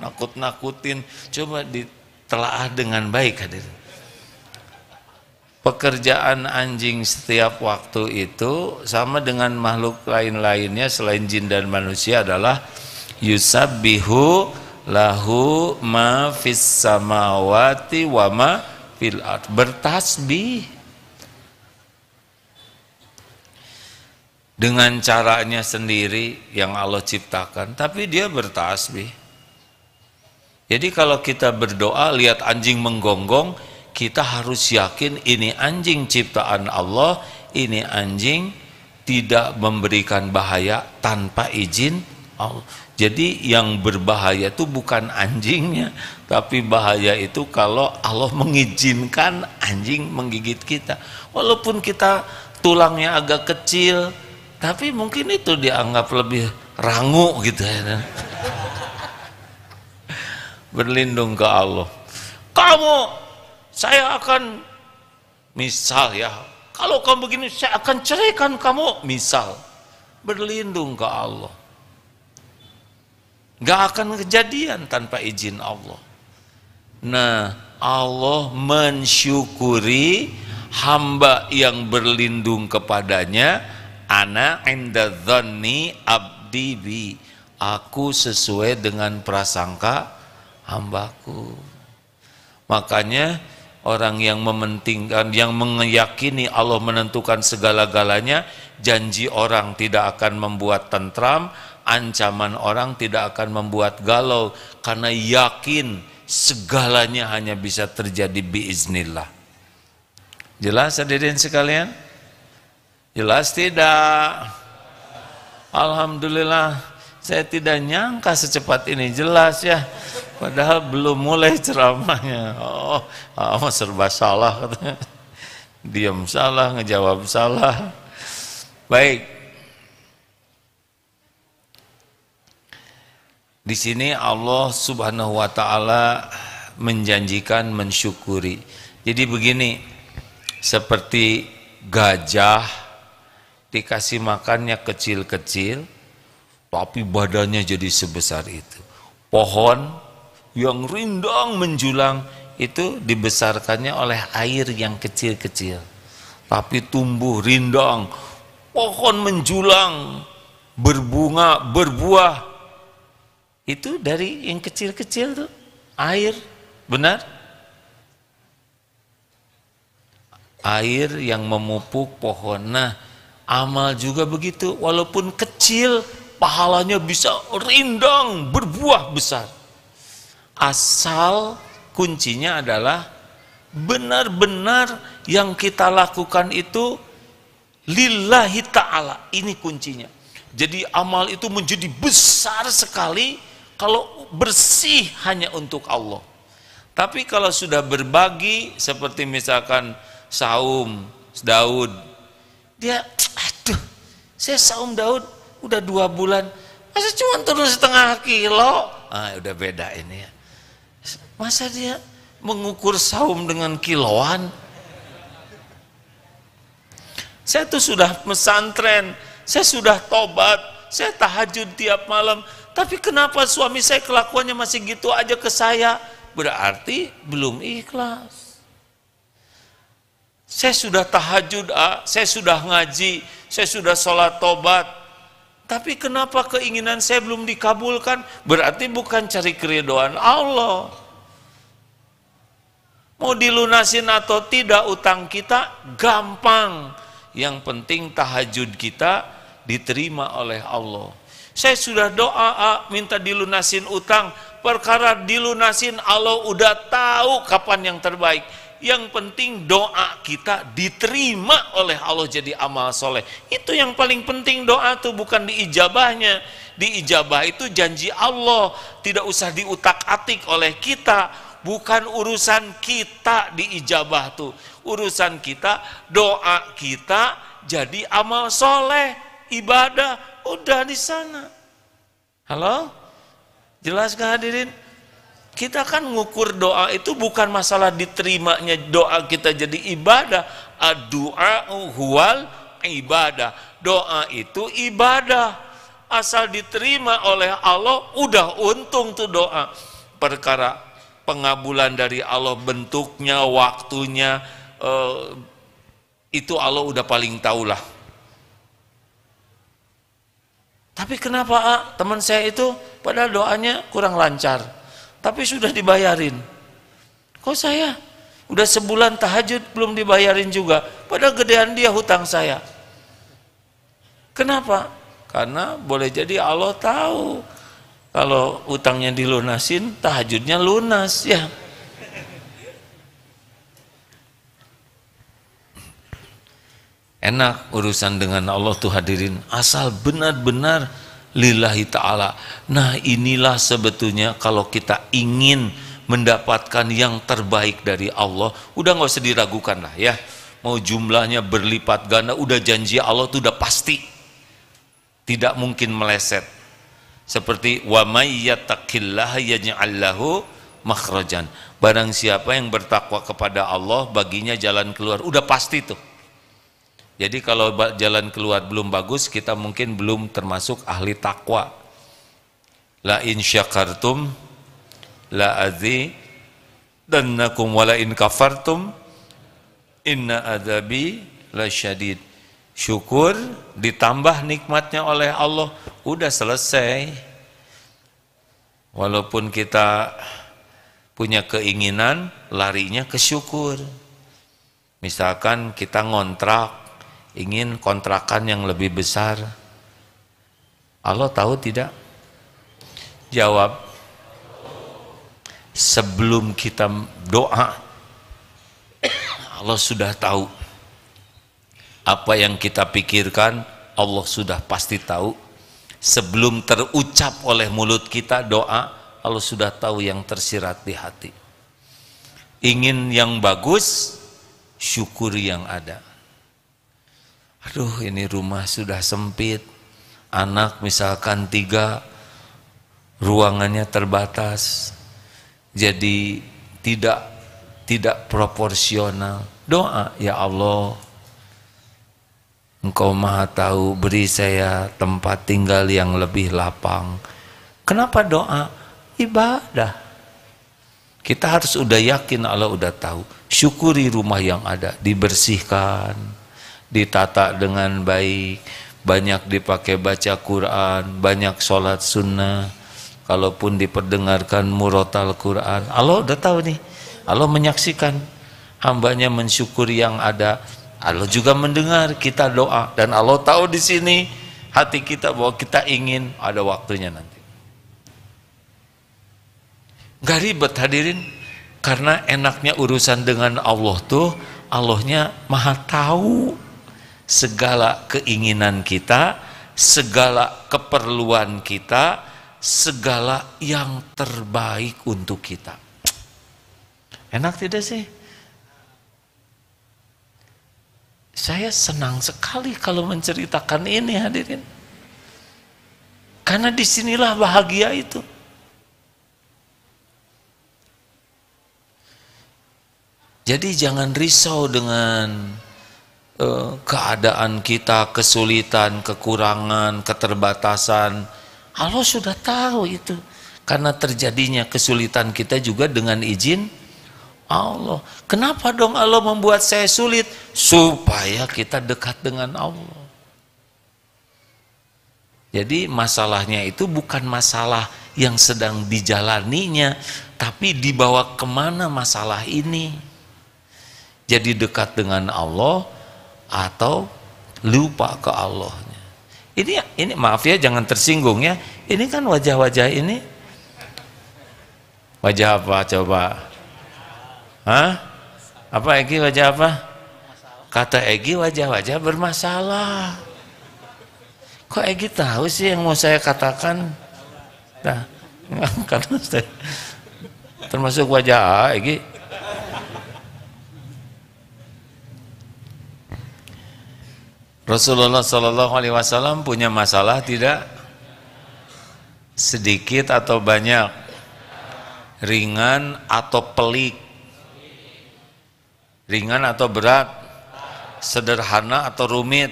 Nakut-nakutin. Coba ditelaah dengan baik hadirin. Pekerjaan anjing setiap waktu itu sama dengan makhluk lain-lainnya selain jin dan manusia adalah yusabbihu lahu ma fis samawati wa ma fil ard, bertasbih dengan caranya sendiri yang Allah ciptakan, tapi dia bertasbih. Jadi kalau kita berdoa lihat anjing menggonggong, kita harus yakin ini anjing ciptaan Allah, ini anjing tidak memberikan bahaya tanpa izin Allah. Jadi yang berbahaya itu bukan anjingnya, tapi bahaya itu kalau Allah mengizinkan anjing menggigit kita. Walaupun kita tulangnya agak kecil, tapi mungkin itu dianggap lebih rangu gitu ya. Berlindung ke Allah. Saya akan, misal ya, kalau kamu begini saya akan ceraikan kamu, misal. Berlindung ke Allah. Gak akan kejadian tanpa izin Allah. Nah, Allah mensyukuri hamba yang berlindung kepadanya. Ana inda dhanni abdi bi, aku sesuai dengan prasangka hambaku. Makanya orang yang mementingkan, yang meyakini Allah menentukan segala-galanya, janji orang tidak akan membuat tentram, ancaman orang tidak akan membuat galau, karena yakin segalanya hanya bisa terjadi biiznillah. Jelas hadirin sekalian? Jelas tidak? Alhamdulillah, saya tidak nyangka secepat ini jelas ya. Padahal belum mulai ceramahnya. Serba salah katanya. Diam salah, ngejawab salah. Baik. Di sini Allah Subhanahu wa taala menjanjikan mensyukuri. Jadi begini, seperti gajah dikasih makannya kecil-kecil, tapi badannya jadi sebesar itu. Pohon yang rindang menjulang itu dibesarkannya oleh air yang kecil-kecil, tapi tumbuh rindang. Pohon menjulang, berbunga, berbuah, itu dari yang kecil-kecil tuh air, benar? Air yang memupuk pohon. Nah, amal juga begitu, walaupun kecil pahalanya bisa rindang, berbuah besar. Asal kuncinya adalah benar-benar yang kita lakukan itu lillahi ta'ala. Ini kuncinya. Jadi amal itu menjadi besar sekali kalau bersih hanya untuk Allah. Tapi kalau sudah berbagi, seperti misalkan saum Daud, dia, aduh, saya saum Daud udah 2 bulan, masa cuma turun setengah kilo? Udah beda ini ya. Masa dia mengukur saum dengan kiloan? Saya tuh sudah pesantren, saya sudah tobat, saya tahajud tiap malam, tapi kenapa suami saya kelakuannya masih gitu aja ke saya? Berarti belum ikhlas. Saya sudah tahajud, saya sudah ngaji, saya sudah sholat tobat, tapi kenapa keinginan saya belum dikabulkan? Berarti bukan cari keridhaan Allah. Mau dilunasin atau tidak utang kita, gampang. Yang penting tahajud kita diterima oleh Allah. Saya sudah doa minta dilunasin utang, perkara dilunasin, Allah udah tahu kapan yang terbaik. Yang penting doa kita diterima oleh Allah jadi amal soleh. Itu yang paling penting, doa tuh bukan diijabahnya. Diijabah itu janji Allah, tidak usah diutak-atik oleh kita. Bukan urusan kita diijabah tuh, urusan kita doa kita jadi amal soleh, ibadah, udah di sana. Halo, jelas gak hadirin? Kita kan ngukur doa itu bukan masalah diterimanya doa kita jadi ibadah. Ad-du'a huwal ibadah. Doa itu ibadah. Asal diterima oleh Allah, udah untung tuh doa. Perkara pengabulan dari Allah, bentuknya, waktunya, itu Allah udah paling tahu lah. Tapi kenapa teman saya itu padahal doanya kurang lancar, tapi sudah dibayarin? Kok saya udah sebulan tahajud belum dibayarin juga, padahal gedean dia hutang saya. Kenapa? Karena boleh jadi Allah tahu kalau utangnya dilunasin, tahajudnya lunas ya. Enak urusan dengan Allah tuh hadirin, asal benar-benar lillahi ta'ala. Nah inilah sebetulnya kalau kita ingin mendapatkan yang terbaik dari Allah, udah nggak usah diragukan lah ya. Mau jumlahnya berlipat ganda, udah janji Allah tuh udah pasti, tidak mungkin meleset. Seperti wa may yattaqillaha yaj'al lahu makhrajan. Barang siapa yang bertakwa kepada Allah, baginya jalan keluar, udah pasti tuh. Jadi kalau jalan keluar belum bagus, kita mungkin belum termasuk ahli takwa. La in syakartum la azidannakum wa la in kafartum inna adzabi lasyadid. Syukur ditambah nikmatnya oleh Allah, udah selesai. Walaupun kita punya keinginan, larinya ke syukur. Misalkan kita ngontrak, ingin kontrakan yang lebih besar, Allah tahu tidak? Jawab. Sebelum kita doa, Allah sudah tahu. Apa yang kita pikirkan, Allah sudah pasti tahu. Sebelum terucap oleh mulut kita doa, Allah sudah tahu yang tersirat di hati. Ingin yang bagus, syukuri yang ada. Aduh, ini rumah sudah sempit, anak misalkan 3, ruangannya terbatas, jadi tidak proporsional. Doa, ya Allah, Engkau maha tahu, beri saya tempat tinggal yang lebih lapang. Kenapa doa? Ibadah. Kita harus udah yakin Allah udah tahu. Syukuri rumah yang ada, dibersihkan, ditata dengan baik, banyak dipakai baca Quran, banyak sholat sunnah, kalaupun diperdengarkan murotal Quran. Allah udah tahu nih, Allah menyaksikan hambanya mensyukuri yang ada. Allah juga mendengar kita doa, dan Allah tahu di sini hati kita bahwa kita ingin, ada waktunya nanti. Gak ribet hadirin, karena enaknya urusan dengan Allah tuh, Allahnya maha tahu segala keinginan kita, segala keperluan kita, segala yang terbaik untuk kita. Enak tidak sih? Saya senang sekali kalau menceritakan ini hadirin, karena disinilah bahagia itu. Jadi jangan risau dengan keadaan kita, kesulitan, kekurangan, keterbatasan. Allah sudah tahu itu, karena terjadinya kesulitan kita juga dengan izin Allah. Kenapa dong Allah membuat saya sulit? Supaya kita dekat dengan Allah. Jadi masalahnya itu bukan masalah yang sedang dijalaninya, tapi dibawa kemana masalah ini. Jadi dekat dengan Allah atau lupa ke Allahnya. Ini maaf ya, jangan tersinggung ya. Ini kan wajah-wajah ini Wajah apa coba? Hah? Apa Egi wajah apa? Kata Egi wajah-wajah bermasalah. Kok Egi tahu sih yang mau saya katakan? Nah, karena saya termasuk wajah Egi. Rasulullah Shallallahu Alaihi Wasallam punya masalah tidak? Sedikit atau banyak? Ringan atau pelik? Ringan atau berat? Sederhana atau rumit?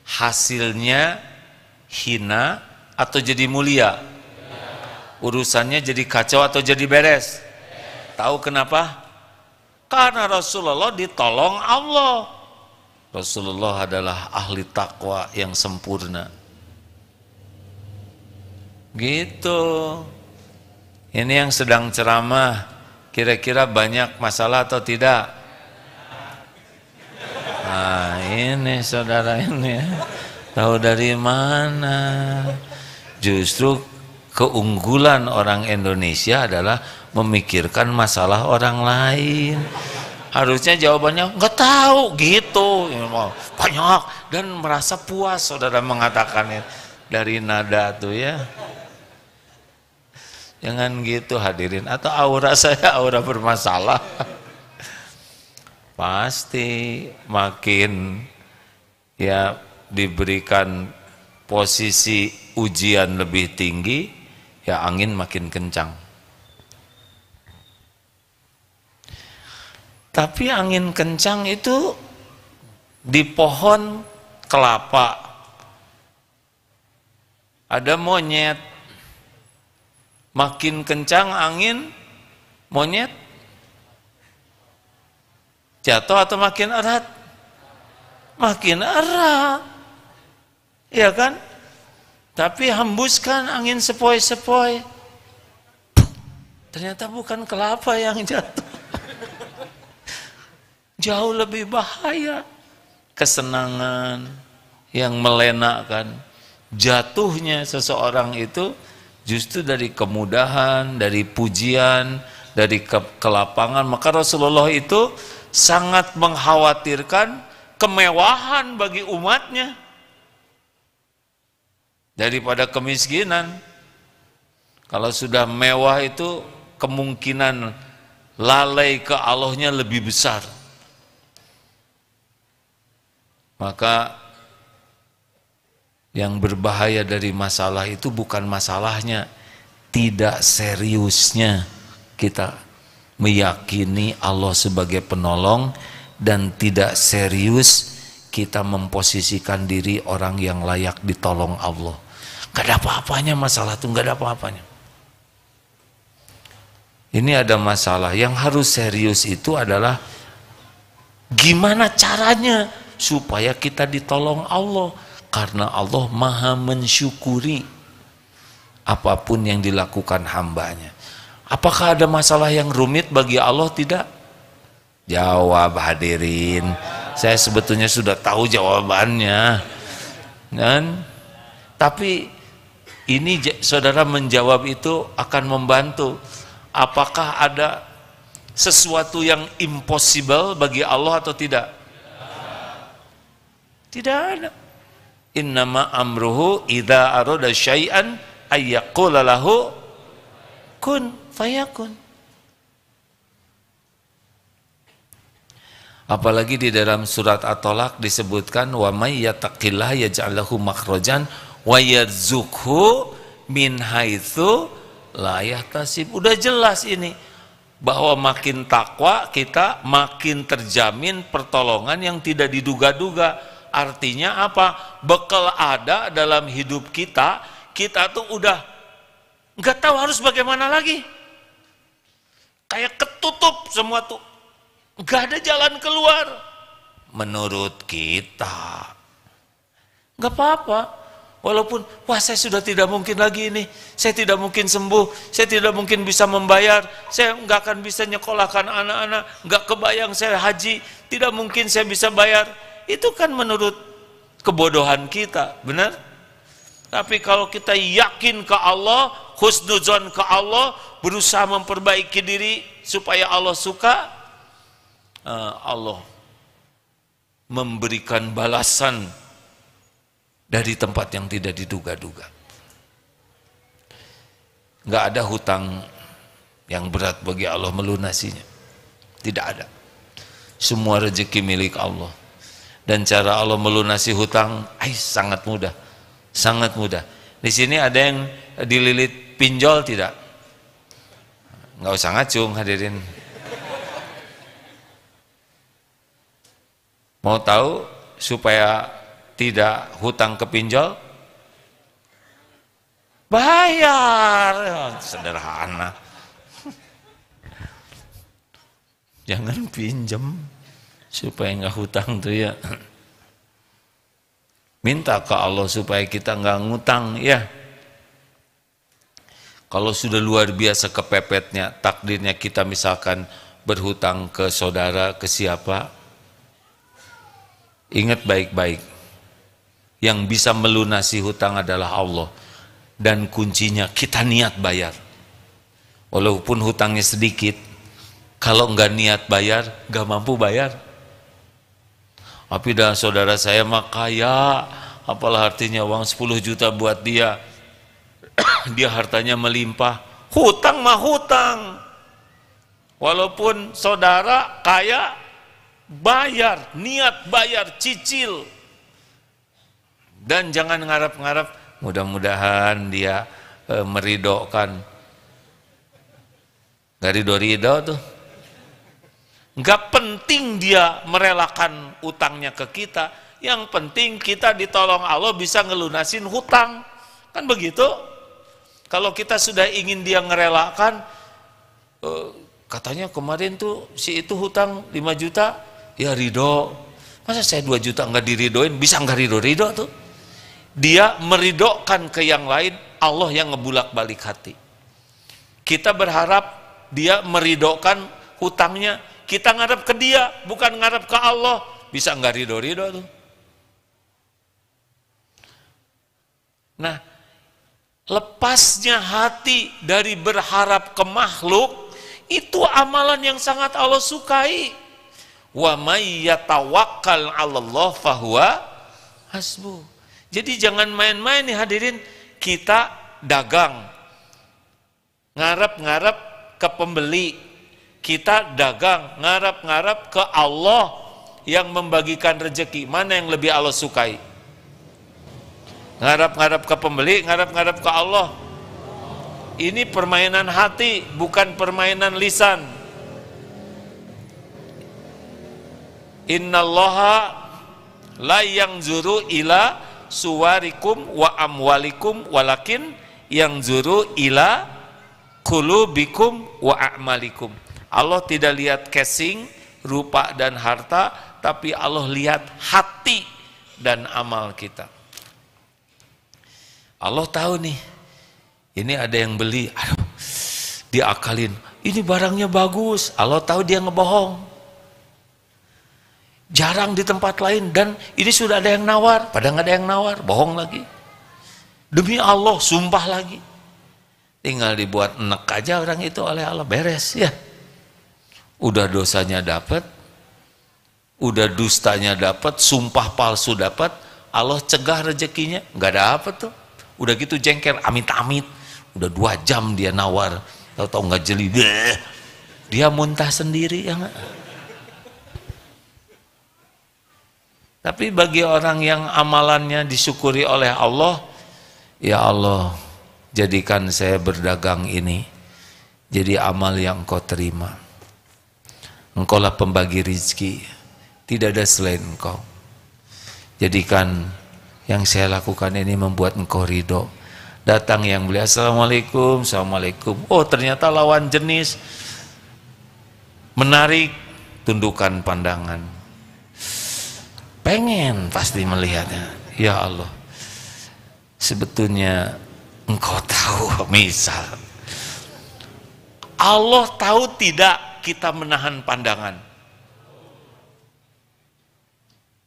Hasilnya hina atau jadi mulia? Urusannya jadi kacau atau jadi beres? Tahu kenapa? Karena Rasulullah ditolong Allah. Rasulullah adalah ahli takwa yang sempurna. Gitu. Ini yang sedang ceramah, kira-kira banyak masalah atau tidak? Nah ini saudara ini ya. Tahu dari mana? Justru keunggulan orang Indonesia adalah memikirkan masalah orang lain. Harusnya jawabannya nggak tahu gitu, banyak, dan merasa puas saudara mengatakannya dari nada tuh ya. Jangan gitu hadirin, atau aura saya aura bermasalah. Pasti makin ya diberikan posisi ujian lebih tinggi, ya angin makin kencang. Tapi angin kencang itu di pohon kelapa. Ada monyet. Makin kencang angin, monyet jatuh atau makin erat? Makin erat. Ya kan? Tapi hembuskan angin sepoi-sepoi. Ternyata bukan kelapa yang jatuh. Jauh lebih bahaya. Kesenangan yang melenakan. Jatuhnya seseorang itu justru dari kemudahan, dari pujian, dari kelapangan. Maka Rasulullah itu sangat mengkhawatirkan kemewahan bagi umatnya daripada kemiskinan. Kalau sudah mewah itu kemungkinan lalai ke Allahnya lebih besar. Maka yang berbahaya dari masalah itu bukan masalahnya, tidak seriusnya kita meyakini Allah sebagai penolong, dan tidak serius kita memposisikan diri orang yang layak ditolong Allah. Gak ada apa-apanya masalah itu, gak ada apa-apanya. Ini ada masalah yang harus serius, itu adalah gimana caranya supaya kita ditolong Allah. Karena Allah maha mensyukuri apapun yang dilakukan hambanya. Apakah ada masalah yang rumit bagi Allah? Tidak. Jawab hadirin. Saya sebetulnya sudah tahu jawabannya. Tapi ini saudara menjawab itu akan membantu. Apakah ada sesuatu yang impossible bagi Allah atau tidak? Tidak ada. Innama amruhu idza arada syai'an ayyaqula lahu kun fayakun. Apalagi di dalam surat At-Tolaq disebutkan wa may yattaqillaha yaj'al lahu makhrajan wa yarzuqhu min haitsu la yahtasib. Udah jelas ini bahwa makin takwa kita makin terjamin pertolongan yang tidak diduga-duga. Artinya apa? Bekal ada dalam hidup kita, kita tuh udah nggak tahu harus bagaimana lagi. Kayak ketutup semua tuh, nggak ada jalan keluar. Menurut kita, nggak apa-apa. Walaupun, wah saya sudah tidak mungkin lagi ini, saya tidak mungkin sembuh, saya tidak mungkin bisa membayar, saya nggak akan bisa nyekolahkan anak-anak, nggak kebayang saya haji, tidak mungkin saya bisa bayar. Itu kan menurut kebodohan kita, benar? Tapi kalau kita yakin ke Allah, husnuzon ke Allah, berusaha memperbaiki diri supaya Allah suka, Allah memberikan balasan dari tempat yang tidak diduga-duga. Nggak ada hutang yang berat bagi Allah melunasinya, tidak ada. Semua rezeki milik Allah, dan cara Allah melunasi hutang sangat mudah, sangat mudah. Di sini ada yang dililit pinjol tidak? Nggak usah ngacung hadirin. Mau tahu supaya tidak hutang ke pinjol? Bayar, sederhana. Jangan pinjam supaya nggak hutang tuh ya. Minta ke Allah supaya kita nggak ngutang ya. Kalau sudah luar biasa kepepetnya takdirnya kita misalkan berhutang ke saudara, ke siapa, ingat baik-baik, yang bisa melunasi hutang adalah Allah, dan kuncinya kita niat bayar. Walaupun hutangnya sedikit, kalau nggak niat bayar, nggak mampu bayar. Tapi dah saudara saya mah kaya, apalah artinya uang 10 juta buat dia, dia hartanya melimpah. Hutang mah hutang. Walaupun saudara kaya, bayar, niat bayar, cicil. Dan jangan ngarap-ngarap, mudah-mudahan dia meridokkan. Gak ridho-ridho tuh. Gak penting dia merelakan utangnya ke kita, yang penting kita ditolong Allah bisa ngelunasin hutang. Kan begitu? Kalau kita sudah ingin dia ngerelakan, katanya kemarin tuh si itu hutang 5 juta, ya ridho. Masa saya 2 juta nggak diridoin, bisa nggak ridho-ridho tuh? Dia meridokkan ke yang lain, Allah yang ngebulak balik hati. Kita berharap dia meridokkan hutangnya, kita ngarep ke dia, bukan ngarep ke Allah, bisa nggak ridho-ridho tuh? Nah, lepasnya hati dari berharap ke makhluk, itu amalan yang sangat Allah sukai. Wa may yatawakkal 'alallah fahuwa hasbuh. Jadi jangan main-main nih hadirin, kita dagang, ngarep-ngarep ke pembeli, kita dagang, ngarep-ngarep ke Allah yang membagikan rezeki. Mana yang lebih Allah sukai? Ngarep-ngarep ke pembeli, ngarep-ngarep ke Allah. Ini permainan hati, bukan permainan lisan. Innallaha la yanzuru ila suwarikum wa amwalikum walakin yanzuru ila qulubikum wa a'malikum. Allah tidak lihat casing, rupa dan harta, tapi Allah lihat hati dan amal kita. Allah tahu nih, ini ada yang beli, aduh, diakalin, ini barangnya bagus. Allah tahu dia ngebohong. Jarang di tempat lain, dan ini sudah ada yang nawar, padahal nggak ada yang nawar, bohong lagi. Demi Allah, sumpah lagi. Tinggal dibuat enek aja orang itu oleh Allah, beres ya. Udah dosanya dapat, udah dustanya dapat, sumpah palsu dapat, Allah cegah rezekinya, nggak dapet tuh. Udah gitu jengkel, amit-amit, udah 2 jam dia nawar, tahu-tahu nggak jeli, dia muntah sendiri ya nggak? Tapi bagi orang yang amalannya disyukuri oleh Allah, ya Allah, jadikan saya berdagang ini jadi amal yang Engkau terima. Engkaulah pembagi rizki, tidak ada selain Engkau. Jadikan yang saya lakukan ini membuat Engkau ridho. Datang yang beli, assalamualaikum, assalamualaikum. Oh ternyata lawan jenis, menarik, tundukkan pandangan. Pengen pasti melihatnya. Ya Allah, sebetulnya Engkau tahu, misal Allah tahu tidak kita menahan pandangan,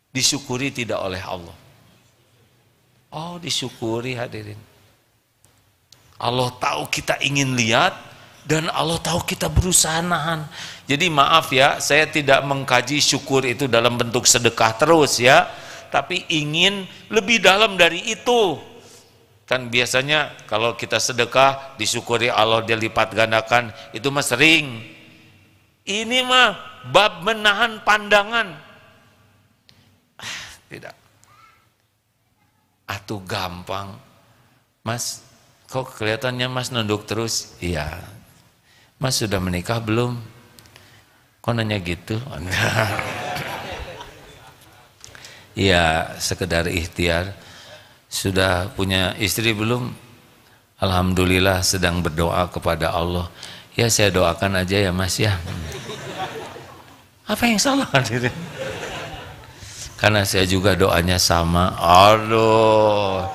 disyukuri tidak oleh Allah. Oh disyukuri hadirin, Allah tahu kita ingin lihat, dan Allah tahu kita berusaha nahan. Jadi maaf ya, saya tidak mengkaji syukur itu dalam bentuk sedekah terus ya, tapi ingin lebih dalam dari itu. Kan biasanya kalau kita sedekah disyukuri Allah, dia lipat gandakan, itu mah sering. Ini mah bab menahan pandangan. Tidak. Atuh gampang. Mas, kok kelihatannya Mas nunduk terus? Iya. Mas sudah menikah belum? Kok nanya gitu? Iya, sekedar ikhtiar. Sudah punya istri belum? Alhamdulillah sedang berdoa kepada Allah. Ya saya doakan aja ya Mas ya. Apa yang salah hadirin? Karena saya juga doanya sama. Aduh.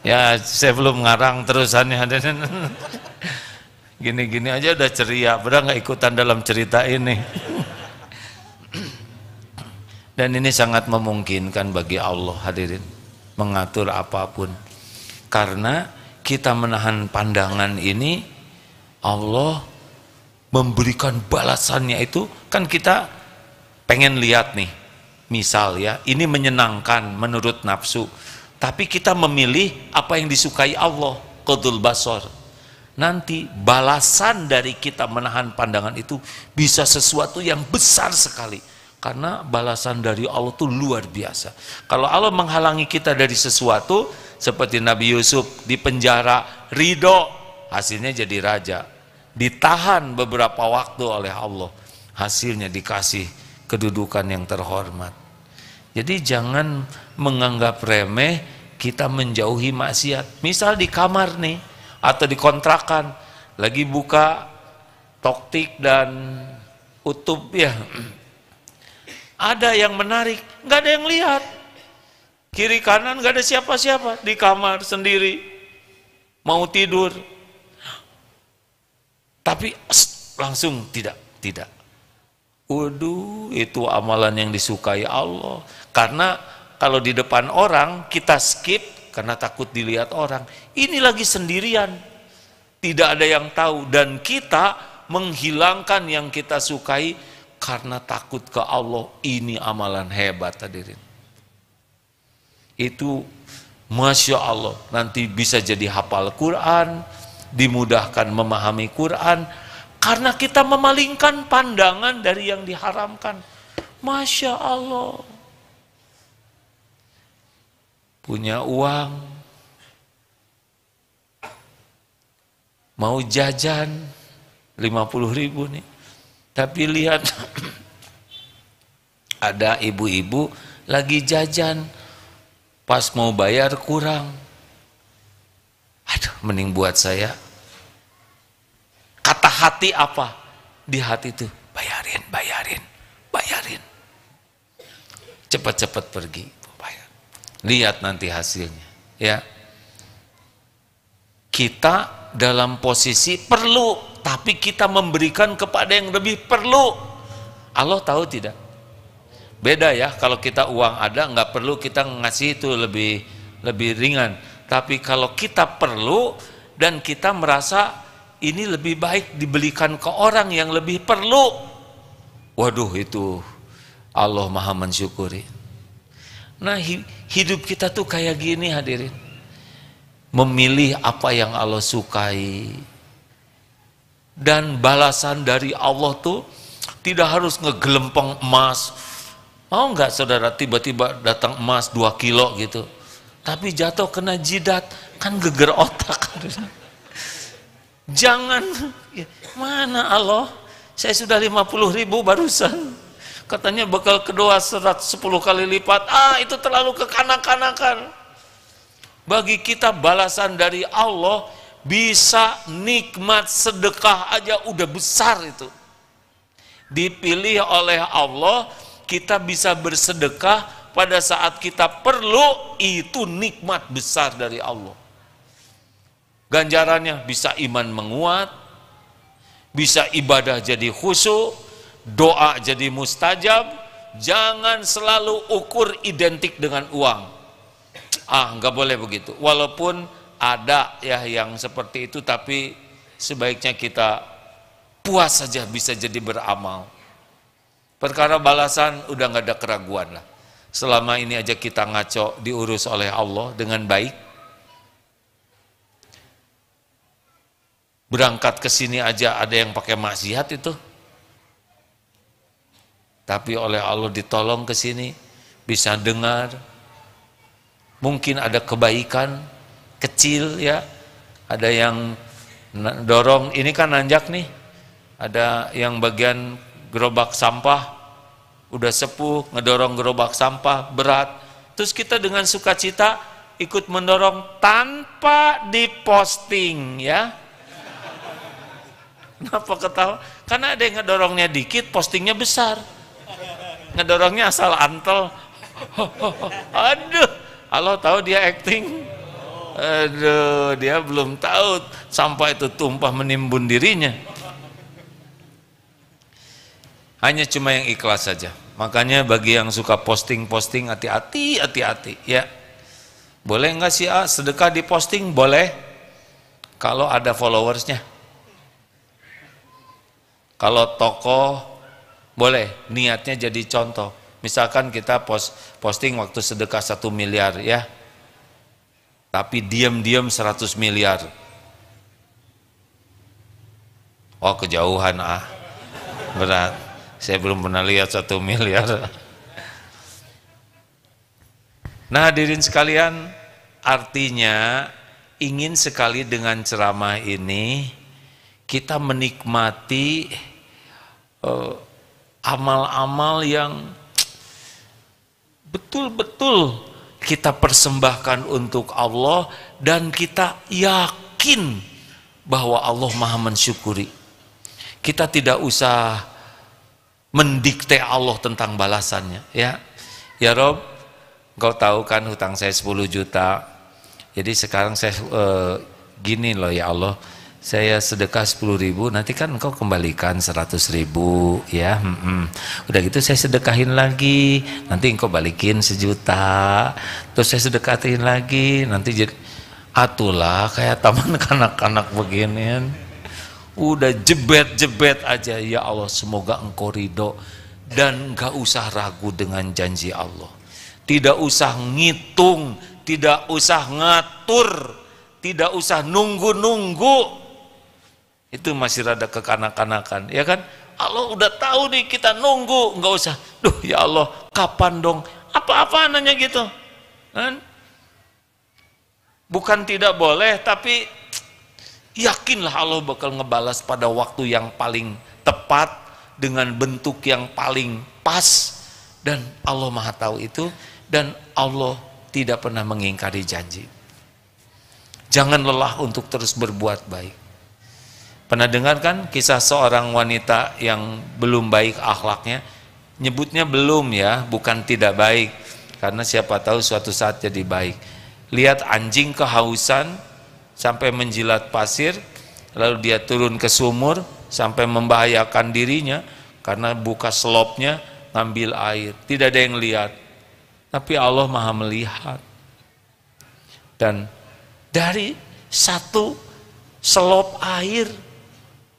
Ya saya belum ngarang terusannya hadirin. Gini-gini aja udah ceria, padahal nggak ikutan dalam cerita ini. Dan ini sangat memungkinkan bagi Allah hadirin, mengatur apapun. Karena kita menahan pandangan ini, Allah memberikan balasannya itu, kan kita pengen lihat nih, misal ya, ini menyenangkan menurut nafsu, tapi kita memilih apa yang disukai Allah, qadul basar. Nanti balasan dari kita menahan pandangan itu bisa sesuatu yang besar sekali, karena balasan dari Allah itu luar biasa. Kalau Allah menghalangi kita dari sesuatu, seperti Nabi Yusuf di penjara, ridho, hasilnya jadi raja, ditahan beberapa waktu oleh Allah, hasilnya dikasih kedudukan yang terhormat. Jadi jangan menganggap remeh kita menjauhi maksiat. Misal di kamar nih, atau di kontrakan, lagi buka Toktik dan Utub ya, ada yang menarik, nggak ada yang lihat, kiri kanan nggak ada siapa-siapa, di kamar sendiri, mau tidur, tapi langsung tidak. Waduh, itu amalan yang disukai Allah. Karena kalau di depan orang kita skip karena takut dilihat orang. Ini lagi sendirian, tidak ada yang tahu, dan kita menghilangkan yang kita sukai karena takut ke Allah. Ini amalan hebat hadirin. Itu Masya Allah, nanti bisa jadi hafal Quran, dimudahkan memahami Quran, karena kita memalingkan pandangan dari yang diharamkan. Masya Allah. Punya uang, mau jajan 50.000 nih, tapi lihat ada ibu-ibu lagi jajan, pas mau bayar kurang. Aduh, mending buat saya. Kata hati apa? Di hati itu, bayarin. Cepat-cepat pergi. Lihat nanti hasilnya ya. Kita dalam posisi perlu, tapi kita memberikan kepada yang lebih perlu. Allah tahu tidak? Beda ya, kalau kita uang ada nggak perlu kita ngasih itu lebih ringan. Tapi kalau kita perlu dan kita merasa ini lebih baik dibelikan ke orang yang lebih perlu, waduh, itu Allah maha mensyukuri. Nah, hidup kita tuh kayak gini hadirin, memilih apa yang Allah sukai, dan balasan dari Allah tuh tidak harus ngegelempeng emas. Mau nggak saudara tiba-tiba datang emas 2 kilo gitu, tapi jatuh kena jidat, kan geger otak. Jangan, ya, mana Allah, saya sudah 50.000 barusan, katanya bakal kedua 110 kali lipat. Itu terlalu kekanak-kanakan. Bagi kita balasan dari Allah, bisa nikmat sedekah aja udah besar itu. Dipilih oleh Allah, kita bisa bersedekah pada saat kita perlu, itu nikmat besar dari Allah. Ganjarannya bisa iman menguat, bisa ibadah jadi khusyuk, doa jadi mustajab. Jangan selalu ukur identik dengan uang. Nggak boleh begitu. Walaupun ada ya yang seperti itu, tapi sebaiknya kita puas saja bisa jadi beramal. Perkara balasan udah nggak ada keraguan lah. Selama ini aja kita ngaco diurus oleh Allah dengan baik. Berangkat ke sini aja ada yang pakai maksiat itu. Tapi oleh Allah ditolong ke sini, bisa dengar. Mungkin ada kebaikan kecil ya. Ada yang dorong, ini kan nanjak nih. Ada yang bagian gerobak sampah udah sepuh, ngedorong gerobak sampah berat. Terus kita dengan sukacita ikut mendorong tanpa diposting ya. Kenapa ketawa? Karena ada yang ngedorongnya dikit, postingnya besar. Ngedorongnya asal antel. Aduh, Allah tahu dia acting. Aduh, dia belum tahu sampah itu tumpah menimbun dirinya. Hanya cuma yang ikhlas saja. Makanya bagi yang suka posting-posting, hati-hati ya. Boleh nggak sih sedekah di posting? Boleh. Kalau ada followersnya. Kalau tokoh boleh, niatnya jadi contoh. Misalkan kita posting waktu sedekah 1 miliar ya. Tapi diam-diam 100 miliar. Oh kejauhan berat. Saya belum pernah lihat 1 miliar. Nah hadirin sekalian, artinya ingin sekali dengan ceramah ini kita menikmati amal-amal yang betul-betul kita persembahkan untuk Allah dan kita yakin bahwa Allah Maha mensyukuri. Kita tidak usah mendikte Allah tentang balasannya ya. Ya Rob, engkau tahu kan hutang saya 10 juta. Jadi sekarang saya gini loh ya Allah, saya sedekah 10.000, nanti kan engkau kembalikan 100.000 ya. Udah gitu saya sedekahin lagi, nanti engkau balikin 1 juta. Terus saya sedekahin lagi, nanti jadi atulah kayak taman kanak-kanak beginian. Udah jebet-jebet aja. Ya Allah, semoga engkau ridho dan gak usah ragu dengan janji Allah. Tidak usah ngitung, tidak usah ngatur, tidak usah nunggu-nunggu. Itu masih rada kekanak-kanakan, ya kan? Allah udah tahu nih kita nunggu, nggak usah. Duh ya Allah, kapan dong? Apa-apaan nanya gitu, kan? Bukan tidak boleh, tapi yakinlah Allah bakal ngebalas pada waktu yang paling tepat dengan bentuk yang paling pas, dan Allah Maha tahu itu, dan Allah tidak pernah mengingkari janji. Jangan lelah untuk terus berbuat baik. Pernah dengar kan kisah seorang wanita yang belum baik akhlaknya? Nyebutnya belum ya, bukan tidak baik. Karena siapa tahu suatu saat jadi baik. Lihat anjing kehausan sampai menjilat pasir, lalu dia turun ke sumur sampai membahayakan dirinya karena buka selopnya ngambil air. Tidak ada yang lihat, tapi Allah Maha melihat. Dan dari satu selop air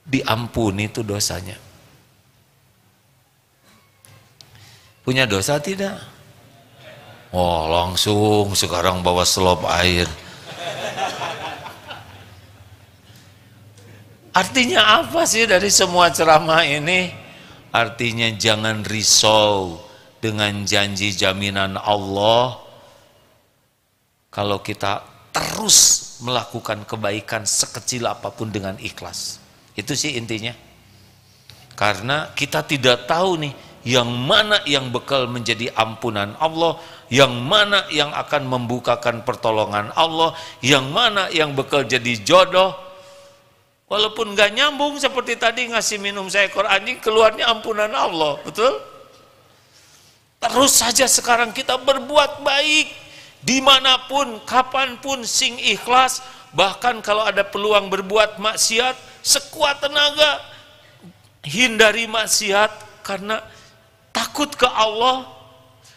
diampuni itu dosanya. Punya dosa tidak? Oh langsung sekarang bawa selop air. Artinya apa sih dari semua ceramah ini? Artinya jangan risau dengan janji jaminan Allah. Kalau kita terus melakukan kebaikan sekecil apapun dengan ikhlas. Itu sih intinya. Karena kita tidak tahu nih yang mana yang bakal menjadi ampunan Allah, yang mana yang akan membukakan pertolongan Allah, yang mana yang bakal jadi jodoh. Walaupun gak nyambung seperti tadi ngasih minum seekor anjing, keluarnya ampunan Allah, betul? Terus saja sekarang kita berbuat baik dimanapun, kapanpun, sing ikhlas. Bahkan kalau ada peluang berbuat maksiat, sekuat tenaga hindari maksiat karena takut ke Allah.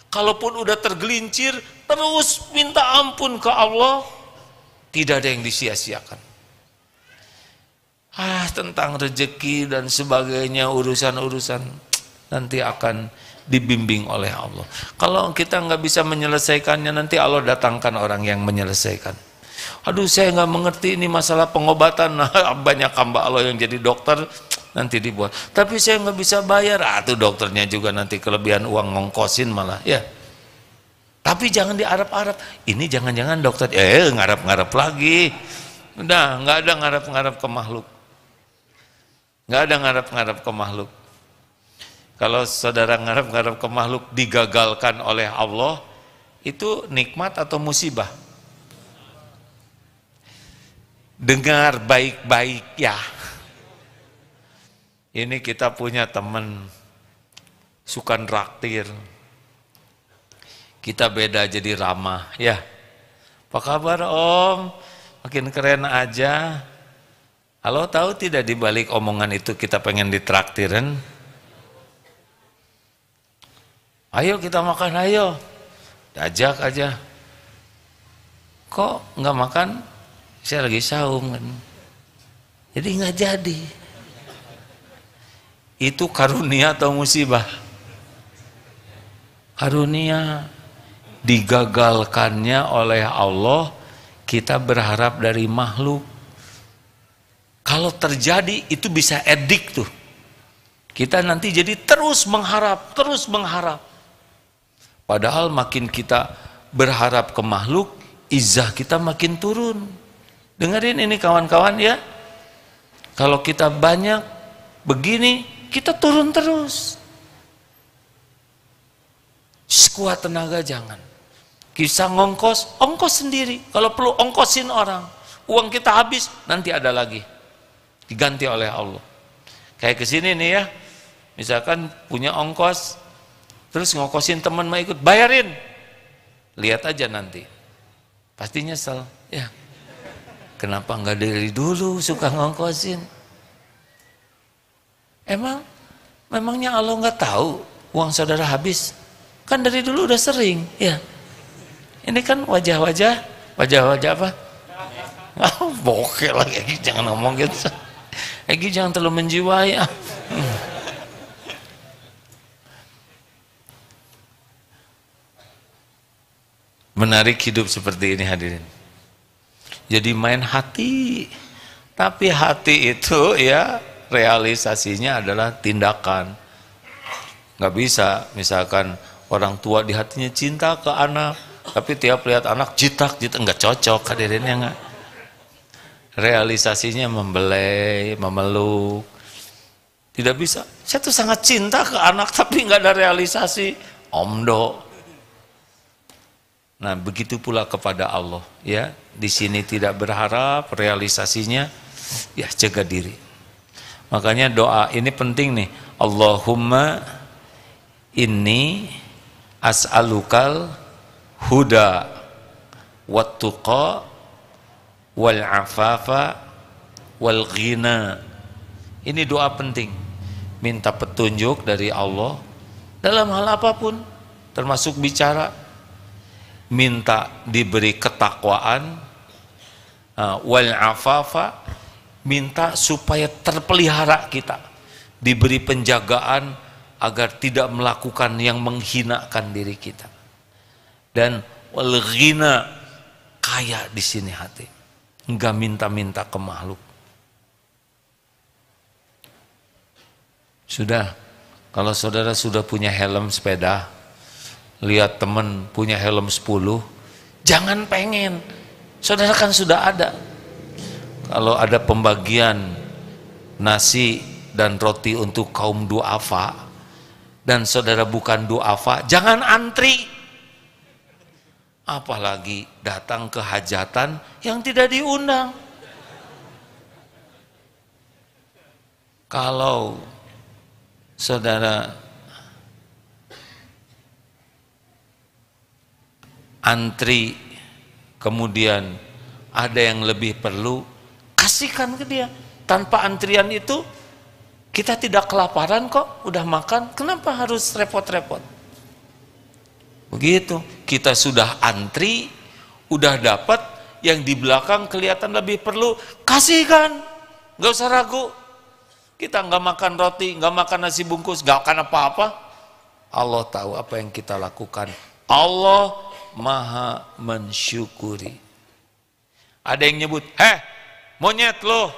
Kalaupun udah tergelincir, terus minta ampun ke Allah. Tidak ada yang disia-siakan. Tentang rezeki dan sebagainya, urusan-urusan nanti akan dibimbing oleh Allah. Kalau kita nggak bisa menyelesaikannya, nanti Allah datangkan orang yang menyelesaikan. Aduh, saya nggak mengerti ini masalah pengobatan. Banyak hamba Allah yang jadi dokter, nanti dibuat. Tapi saya nggak bisa bayar. Tuh dokternya juga nanti kelebihan uang ngongkosin malah. Ya. Tapi jangan diarap-arap. Ini jangan-jangan dokter ngarap-ngarap lagi. Udah, nggak ada ngarap-ngarap ke makhluk. Nggak ada ngarap-ngarap ke makhluk. Kalau saudara ngarap-ngarap ke makhluk digagalkan oleh Allah, itu nikmat atau musibah? Dengar baik-baik ya. Ini kita punya teman suka traktir. Kita beda jadi ramah, ya. Apa kabar Om? Makin keren aja. Halo, tahu tidak di balik omongan itu kita pengen ditraktirin? Ayo kita makan, ayo. Diajak aja. Kok nggak makan? Saya lagi saum kan. Jadi nggak jadi. Itu karunia atau musibah? Karunia. Digagalkannya oleh Allah, kita berharap dari makhluk. Kalau terjadi itu bisa edik tuh. Kita nanti jadi terus mengharap, terus mengharap. Padahal makin kita berharap ke makhluk, izah kita makin turun. Dengerin ini kawan-kawan ya. Kalau kita banyak begini, kita turun terus. Sekuat tenaga jangan. Kisah ngongkos, ongkos sendiri. Kalau perlu ongkosin orang. Uang kita habis, nanti ada lagi. Diganti oleh Allah. Kayak kesini nih ya. Misalkan punya ongkos, terus ngongkosin teman mau ikut, bayarin. Lihat aja nanti. Pasti nyesel. Ya. Kenapa nggak dari dulu suka ngongkosin? Memangnya Allah nggak tahu uang saudara habis? Kan dari dulu udah sering, ya. Ini kan wajah-wajah apa? Bokeh lagi, Egi jangan ngomong gitu. Egi jangan terlalu menjiwai. Menarik hidup seperti ini hadirin. Jadi main hati, tapi hati itu ya realisasinya adalah tindakan. Nggak bisa, misalkan orang tua di hatinya cinta ke anak, tapi tiap lihat anak jitak nggak cocok hadirinnya nggak. Realisasinya membelai, memeluk, tidak bisa. Saya tuh sangat cinta ke anak, tapi nggak ada realisasi, omdo. Nah begitu pula kepada Allah, ya. Di sini tidak berharap, realisasinya ya jaga diri. Makanya doa ini penting nih. Allahumma inni as'alukal huda wattuqa wal afafa wal ghina. Ini doa penting. Minta petunjuk dari Allah dalam hal apapun, termasuk bicara. Minta diberi ketakwaan, wal afafa, minta supaya terpelihara kita, diberi penjagaan agar tidak melakukan yang menghinakan diri kita. Dan wal ghina, kaya di sini hati, enggak minta-minta ke makhluk. Sudah, kalau saudara sudah punya helm sepeda, lihat teman punya helm 10, jangan pengen, saudara kan sudah ada. Kalau ada pembagian nasi dan roti untuk kaum duafa dan saudara bukan duafa, jangan antri. Apalagi datang ke hajatan yang tidak diundang. Kalau saudara antri, kemudian ada yang lebih perlu, kasihkan ke dia. Tanpa antrian itu kita tidak kelaparan kok, udah makan, kenapa harus repot-repot? Begitu, kita sudah antri, udah dapat, yang di belakang kelihatan lebih perlu, kasihkan, nggak usah ragu. Kita nggak makan roti, nggak makan nasi bungkus, nggak makan apa-apa. Allah tahu apa yang kita lakukan. Allah maha mensyukuri. Ada yang nyebut, monyet lo.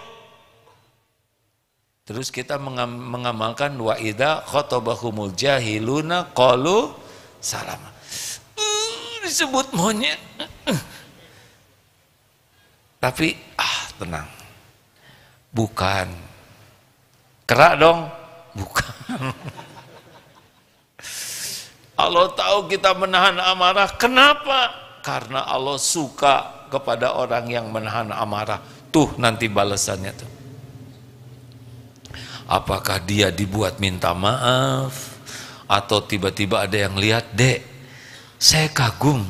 Terus kita mengamalkan wa idza khatabahumul jahiluna qalu salama. Disebut monyet. Tapi tenang. Bukan. Kerak dong? Bukan. Allah tahu kita menahan amarah. Kenapa? Karena Allah suka kepada orang yang menahan amarah. Tuh nanti balasannya tuh. Apakah dia dibuat minta maaf, atau tiba-tiba ada yang lihat, dek, saya kagum,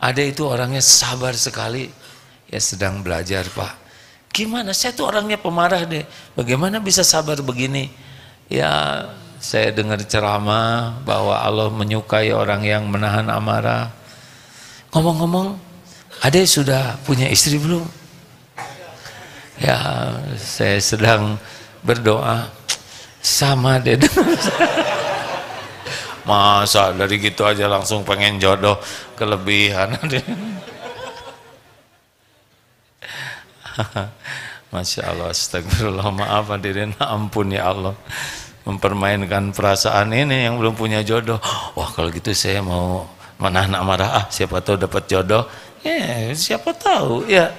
ada itu orangnya sabar sekali. Ya sedang belajar pak. Gimana? Saya tuh orangnya pemarah deh. Bagaimana bisa sabar begini? Ya saya dengar ceramah bahwa Allah menyukai orang yang menahan amarah. Ngomong-ngomong, adek sudah punya istri belum? Ya saya sedang berdoa. Sama deh. Masa dari gitu aja langsung pengen jodoh, kelebihan. Masya Allah, astagfirullah, maaf hadirin, ampun ya Allah, mempermainkan perasaan ini yang belum punya jodoh. Wah kalau gitu saya mau menahan amarah, siapa tahu dapat jodoh. Siapa tahu ya,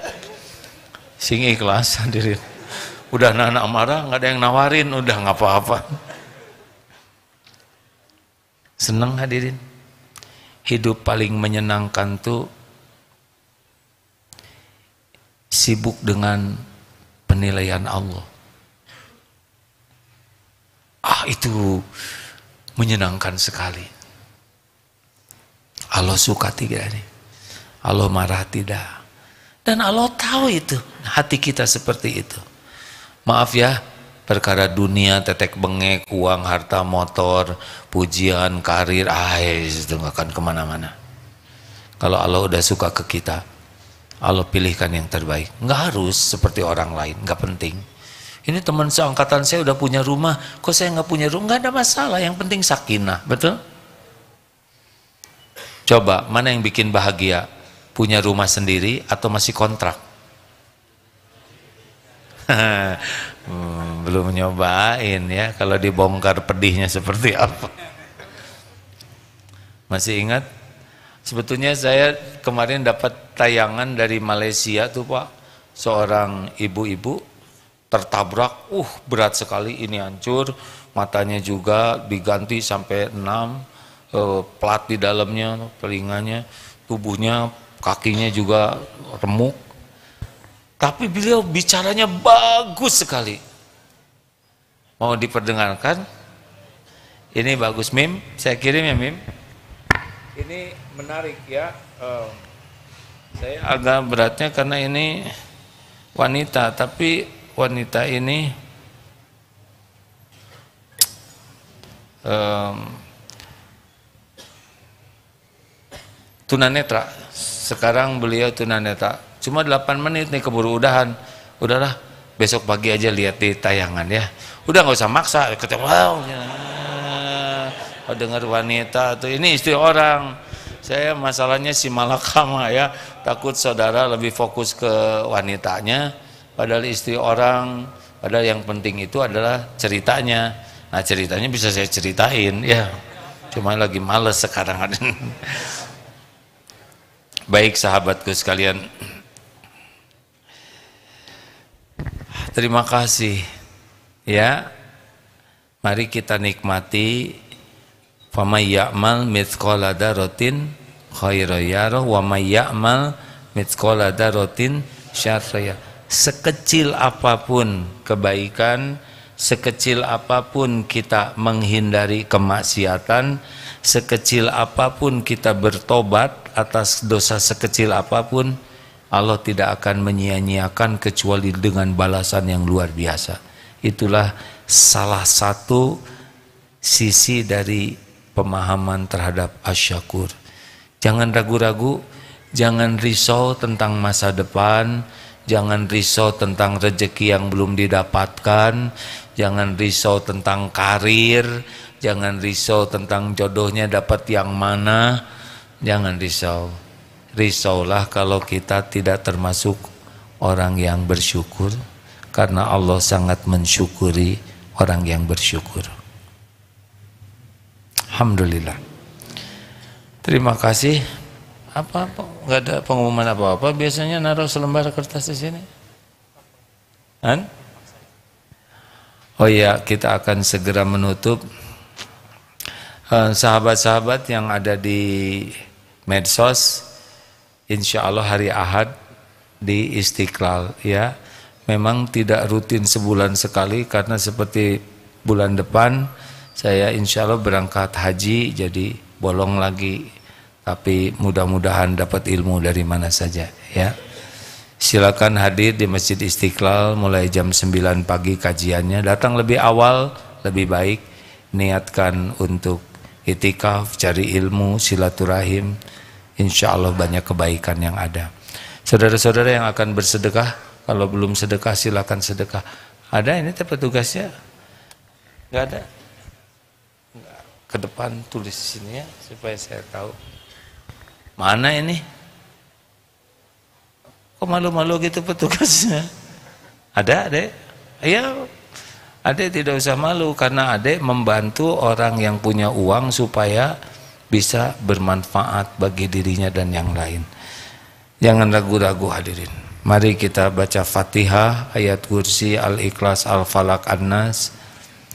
sing ikhlas hadirin. Udah nahan amarah, nggak ada yang nawarin, udah nggak apa-apa. Senang hadirin. Hidup paling menyenangkan tuh sibuk dengan penilaian Allah. Itu menyenangkan sekali. Allah suka tidak nih? Allah marah tidak? Dan Allah tahu itu, hati kita seperti itu. Maaf ya, perkara dunia, tetek bengek, uang, harta, motor, pujian, karir, itu nggak akan kemana-mana. Kalau Allah udah suka ke kita, Allah pilihkan yang terbaik. Nggak harus seperti orang lain, nggak penting. Ini teman seangkatan saya udah punya rumah, kok saya nggak punya rumah? Nggak ada masalah, yang penting sakinah, betul? Coba, mana yang bikin bahagia? Punya rumah sendiri atau masih kontrak? Belum nyobain ya, kalau dibongkar pedihnya seperti apa. Masih ingat? Sebetulnya saya kemarin dapat tayangan dari Malaysia tuh Pak, seorang ibu-ibu tertabrak, berat sekali, ini hancur, matanya juga diganti sampai 6, plat di dalamnya, telinganya, tubuhnya, kakinya juga remuk. Tapi beliau bicaranya bagus sekali. Mau diperdengarkan? Ini bagus, Mim. Saya kirim ya, Mim. Ini menarik ya. Saya agak beratnya karena ini wanita, tapi wanita ini tunanetra. Sekarang beliau tunanetra. Cuma 8 menit nih keburu udahan. Udahlah, besok pagi aja lihat di tayangan ya. Udah nggak usah maksa. Wow, dengar wanita tuh, ini istri orang. Saya masalahnya si malakama ya, takut saudara lebih fokus ke wanitanya, padahal istri orang. Padahal yang penting itu adalah ceritanya. Nah ceritanya bisa saya ceritain ya. Cuma lagi males sekarang. Baik sahabatku sekalian. Terima kasih ya. Mari kita nikmati. Famay ya'mal mithqala dzarratin khairan yarah wa may ya'mal mithqala dzarratin syarran yarah. Sekecil apapun kebaikan, sekecil apapun kita menghindari kemaksiatan, sekecil apapun kita bertobat atas dosa sekecil apapun, Allah tidak akan menyia-nyiakan kecuali dengan balasan yang luar biasa. Itulah salah satu sisi dari pemahaman terhadap asyakur. Jangan ragu-ragu, Jangan risau tentang masa depan, jangan risau tentang rezeki yang belum didapatkan, jangan risau tentang karir, jangan risau tentang jodohnya dapat yang mana. Jangan risau. Risaulah kalau kita tidak termasuk orang yang bersyukur, karena Allah sangat mensyukuri orang yang bersyukur. Alhamdulillah. Terima kasih. Apa? Nggak ada pengumuman apa-apa. Biasanya naruh selembar kertas di sini. Oh iya, kita akan segera menutup. Sahabat-sahabat yang ada di medsos, insya Allah hari Ahad di Istiqlal, ya. Memang tidak rutin sebulan sekali karena seperti bulan depan saya insya Allah berangkat haji, jadi bolong lagi. Tapi mudah-mudahan dapat ilmu dari mana saja, ya. Silakan hadir di Masjid Istiqlal mulai jam 9 pagi kajiannya. Datang lebih awal lebih baik. Niatkan untuk itikaf, cari ilmu, silaturahim. Insya Allah banyak kebaikan yang ada. Saudara-saudara yang akan bersedekah, kalau belum sedekah silakan sedekah. Ada ini petugasnya? Enggak ada? Ke depan tulis di sini ya supaya saya tahu. Mana ini? Kok malu-malu gitu petugasnya? Ada, Adek? Ayo. Adek tidak usah malu karena Adek membantu orang yang punya uang supaya bisa bermanfaat bagi dirinya dan yang lain. Jangan ragu-ragu hadirin. Mari kita baca Fatihah, ayat kursi, Al-Ikhlas, Al-Falaq, An-Nas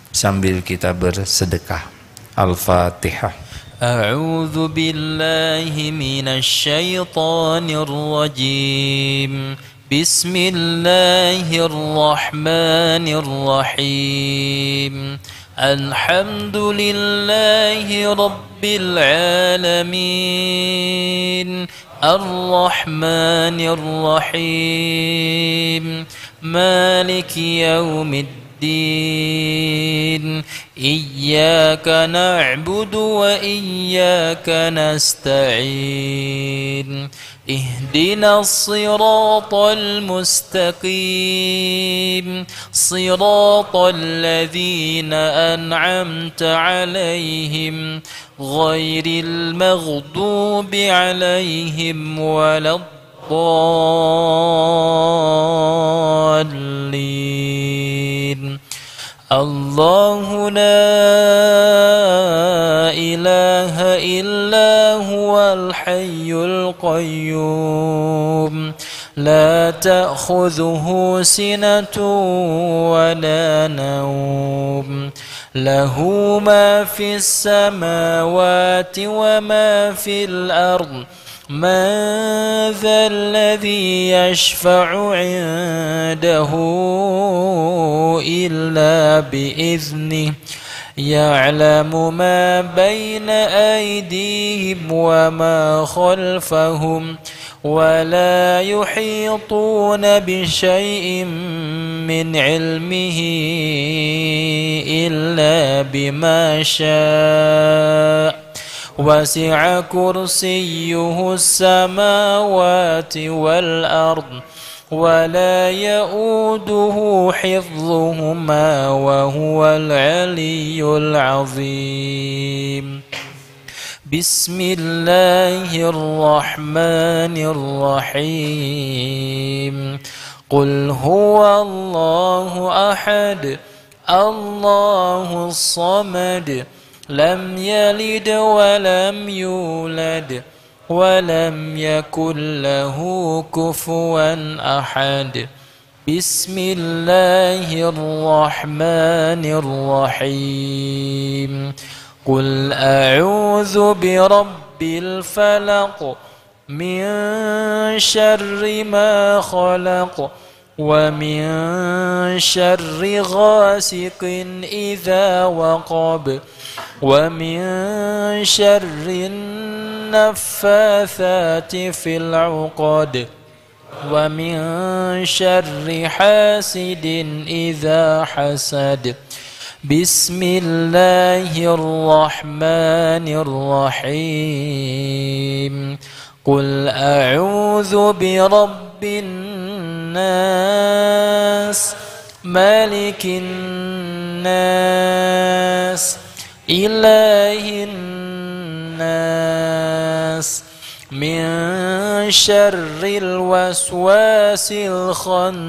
sambil kita bersedekah. Al-Fatihah. أعوذ بالله من الشيطان الرجيم بسم الله الرحمن الرحيم الحمد لله رب العالمين الرحمن الرحيم مالك يوم الدين إياك نعبد وإياك نستعين اهدنا الصراط المستقيم صراط الذين أنعمت عليهم غير المغضوب عليهم ولا الضالين الله لا إله إلا هو الحي القيوم لا تأخذه سنة ولا نوم له ما في السماوات وما في الأرض من ذا الذي يشفع عنده إلا بإذنه يعلم ما بين أيديهم وما خلفهم ولا يحيطون بشيء من علمه إلا بما شاء وسع كرسيه السماوات والأرض ولا يؤوده حفظهما وهو العلي العظيم بسم الله الرحمن الرحيم قل هو الله أحد الله الصمد لم يلد ولم يولد ولم يكن له كفوا أحد بسم الله الرحمن الرحيم قل أعوذ برب الفلق من شر ما خلق ومن شر غاسق إذا وقب ومن شر النفاثات في العقد ومن شر حاسد إذا حسد بسم الله الرحمن الرحيم قل أعوذ برب الناس ملك الناس إله الناس من شر الوسواس الخناس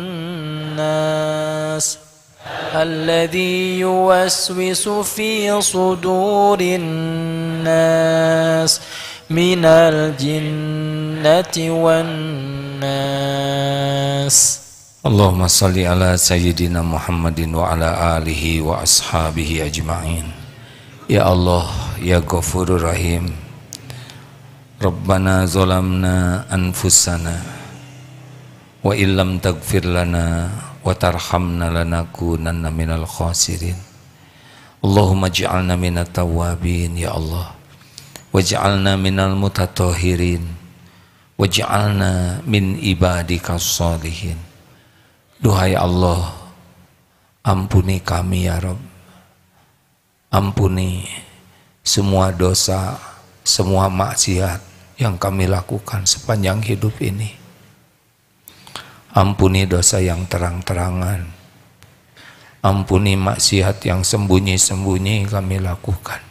الذي يوسوس في صدور الناس من الجنة والناس. Allahumma salli ala sayyidina Muhammadin wa ala alihi wa ashabihi ajma'in. Ya Allah, ya Ghafurur Rahim, Rabbana zalamna anfusana wa illam taghfir lana wa tarhamna lanakunanna minal khasirin. Allahumma ij'alna minat tawwabin ya Allah, waj'alna minal mutatahhirin, waj'alna min ibadikas sholihin. Duhai Allah, ampuni kami ya Rabb, ampuni semua dosa, semua maksiat yang kami lakukan sepanjang hidup ini. Ampuni dosa yang terang-terangan, ampuni maksiat yang sembunyi-sembunyi kami lakukan.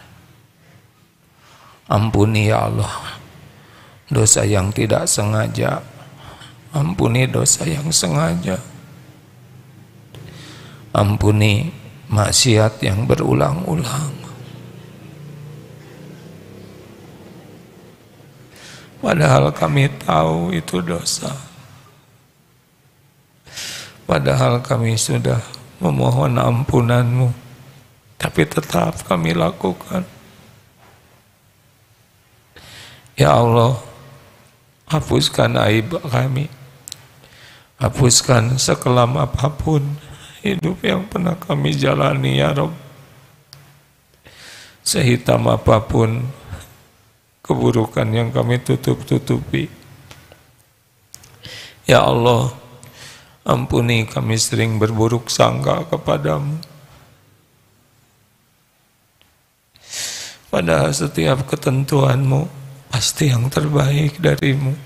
Ampuni ya Allah dosa yang tidak sengaja, ampuni dosa yang sengaja. Ampuni maksiat yang berulang-ulang. Padahal kami tahu itu dosa. Padahal kami sudah memohon ampunan-Mu, tapi tetap kami lakukan. Ya Allah, hapuskan aib kami. Hapuskan sekelam apapun hidup yang pernah kami jalani ya Rabb. Sehitam apapun keburukan yang kami tutup-tutupi. Ya Allah, ampuni kami sering berburuk sangka kepadamu. Padahal setiap ketentuanmu pasti yang terbaik darimu.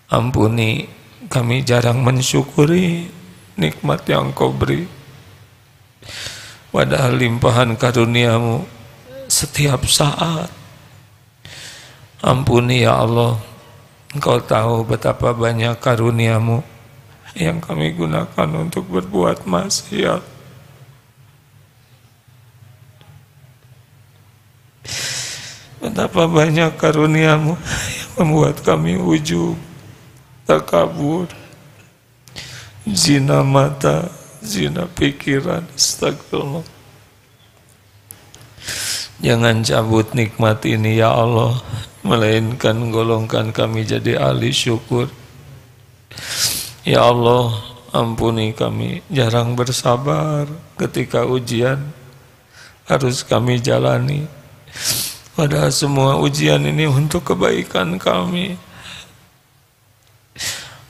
Ampuni kami jarang mensyukuri nikmat yang Kau beri. Padahal limpahan karunia-Mu setiap saat. Ampuni ya Allah, Engkau tahu betapa banyak karunia-Mu yang kami gunakan untuk berbuat maksiat. Betapa banyak karunia-Mu yang membuat kami ujub, takabur, zina mata, zina pikiran. Astagfirullah. Jangan cabut nikmat ini ya Allah, melainkan golongkan kami jadi ahli syukur. Ya Allah, ampuni kami jarang bersabar ketika ujian harus kami jalani. Padahal semua ujian ini untuk kebaikan kami.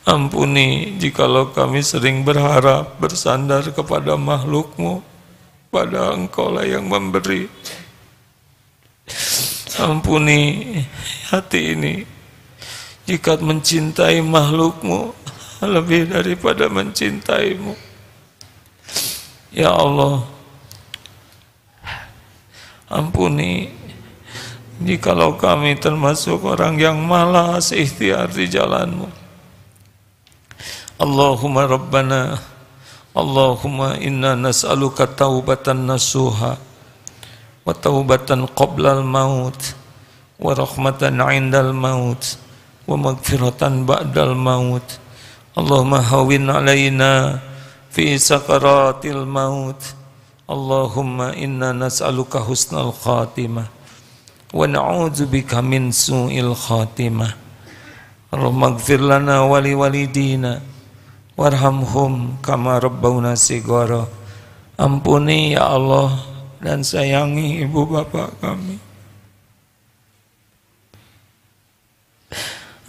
Ampuni jikalau kami sering berharap bersandar kepada makhluk-Mu, pada Engkau-lah yang memberi. Ampuni hati ini jika mencintai makhluk-Mu lebih daripada mencintai-Mu. Ya Allah, ampuni jikalau kami termasuk orang yang malas ikhtiar di jalan-Mu. Allahumma Rabbana, Allahumma inna nas'aluka taubatan nasuha wa taubatan qablal maut wa rahmatan indal maut wa magfiratan ba'dal maut. Allahumma hawin alaina fi sakaratil maut. Allahumma inna nas'aluka husnal khatimah wa na'udzubika min su'il khatimah. Allahumma ighfir lana wa li walidina warhamhum kama rabbawna sigara. Ampuni ya Allah dan sayangi ibu bapak kami.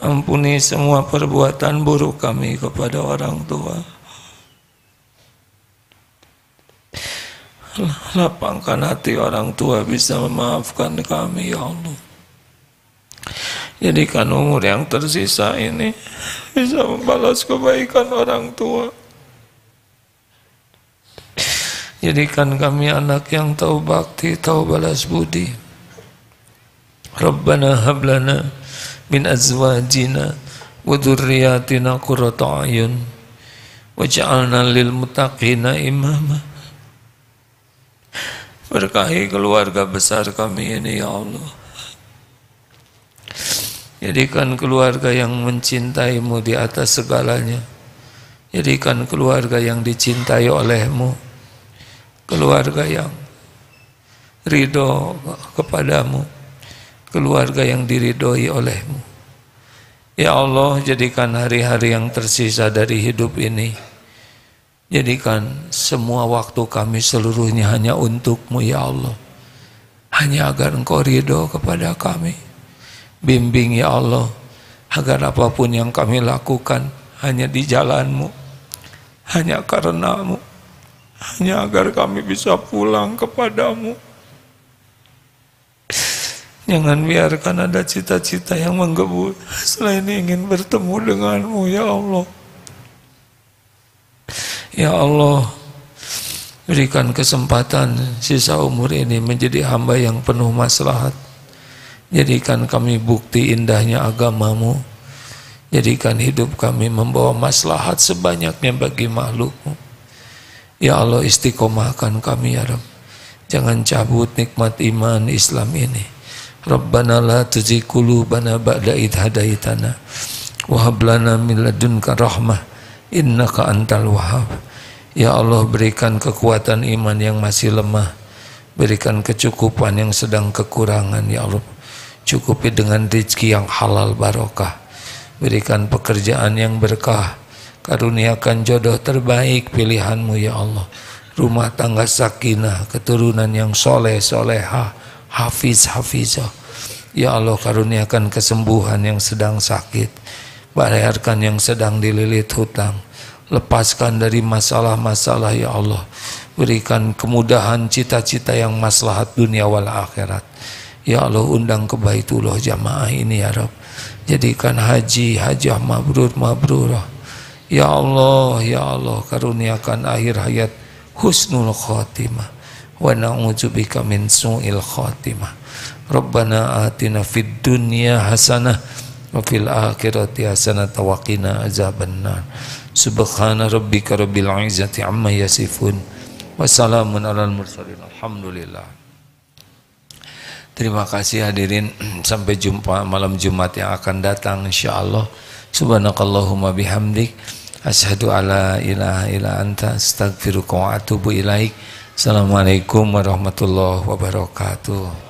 Ampuni semua perbuatan buruk kami kepada orang tua. Lapangkan hati orang tua bisa memaafkan kami ya Allah. Jadikan umur yang tersisa ini bisa membalas kebaikan orang tua. Jadikan kami anak yang tahu bakti, tahu balas budi. Rabbana hablana min azwajina wa dzurriyyatina qurrata a'yun waj'alna lil muttaqina imama. Berkahi keluarga besar kami ini ya Allah. Jadikan keluarga yang mencintaimu di atas segalanya. Jadikan keluarga yang dicintai olehmu, keluarga yang ridho kepadamu, keluarga yang diridhoi olehmu. Ya Allah, jadikan hari-hari yang tersisa dari hidup ini, jadikan semua waktu kami seluruhnya hanya untukmu ya Allah. Hanya agar Engkau ridho kepada kami. Bimbing ya Allah, agar apapun yang kami lakukan hanya di jalanmu, hanya karenamu, hanya agar kami bisa pulang kepadamu. Jangan biarkan ada cita-cita yang menggebu selain ingin bertemu denganmu ya Allah. Ya Allah, berikan kesempatan sisa umur ini menjadi hamba yang penuh maslahat. Jadikan kami bukti indahnya agamamu. Jadikan hidup kami membawa maslahat sebanyaknya bagi makhlukmu. Ya Allah, istiqomahkan kami ya Rabb. Jangan cabut nikmat iman Islam ini. Rabbana la tuzigh qulubana ba'da idh hadaitana wa hab lana min ladunka rahmah innaka antal wahhab. Ya Allah, berikan kekuatan iman yang masih lemah. Berikan kecukupan yang sedang kekurangan ya Allah. Cukupi dengan rezeki yang halal barokah. Berikan pekerjaan yang berkah. Karuniakan jodoh terbaik pilihanmu ya Allah. Rumah tangga sakinah, keturunan yang soleh soleha, hafiz hafizah. Ya Allah, karuniakan kesembuhan yang sedang sakit. Bayarkan yang sedang dililit hutang. Lepaskan dari masalah-masalah ya Allah. Berikan kemudahan cita-cita yang maslahat dunia wal akhirat. Ya Allah, undang ke Baitullah jamaah ini ya Rabb. Jadikan hajah mabrur mabrurah. Ya Allah, karuniakan akhir hayat husnul khatimah. Wa na'udzubika min su'il khatimah. Rabbana atina fid dunya hasanah wa fil akhirati hasanah wa qina azabannar. Subhana rabbika rabbil izzati amma yasifun. Wassalamun alal mursalin. Alhamdulillah. Terima kasih hadirin, sampai jumpa malam Jumat yang akan datang insyaallah. Subhanakallahumma bihamdik asyhadu alla ilaha illa anta astaghfiruka wa atubu ilaik. Assalamualaikum warahmatullahi wabarakatuh.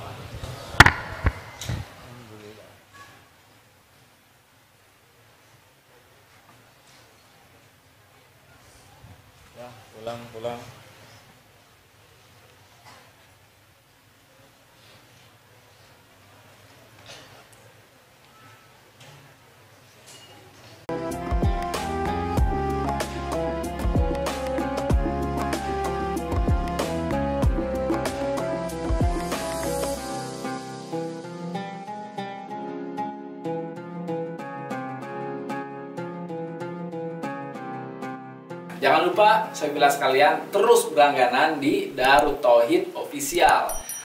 Pulang. Jangan lupa, saya bilang sekalian, terus berlangganan di Darut Tauhid Official.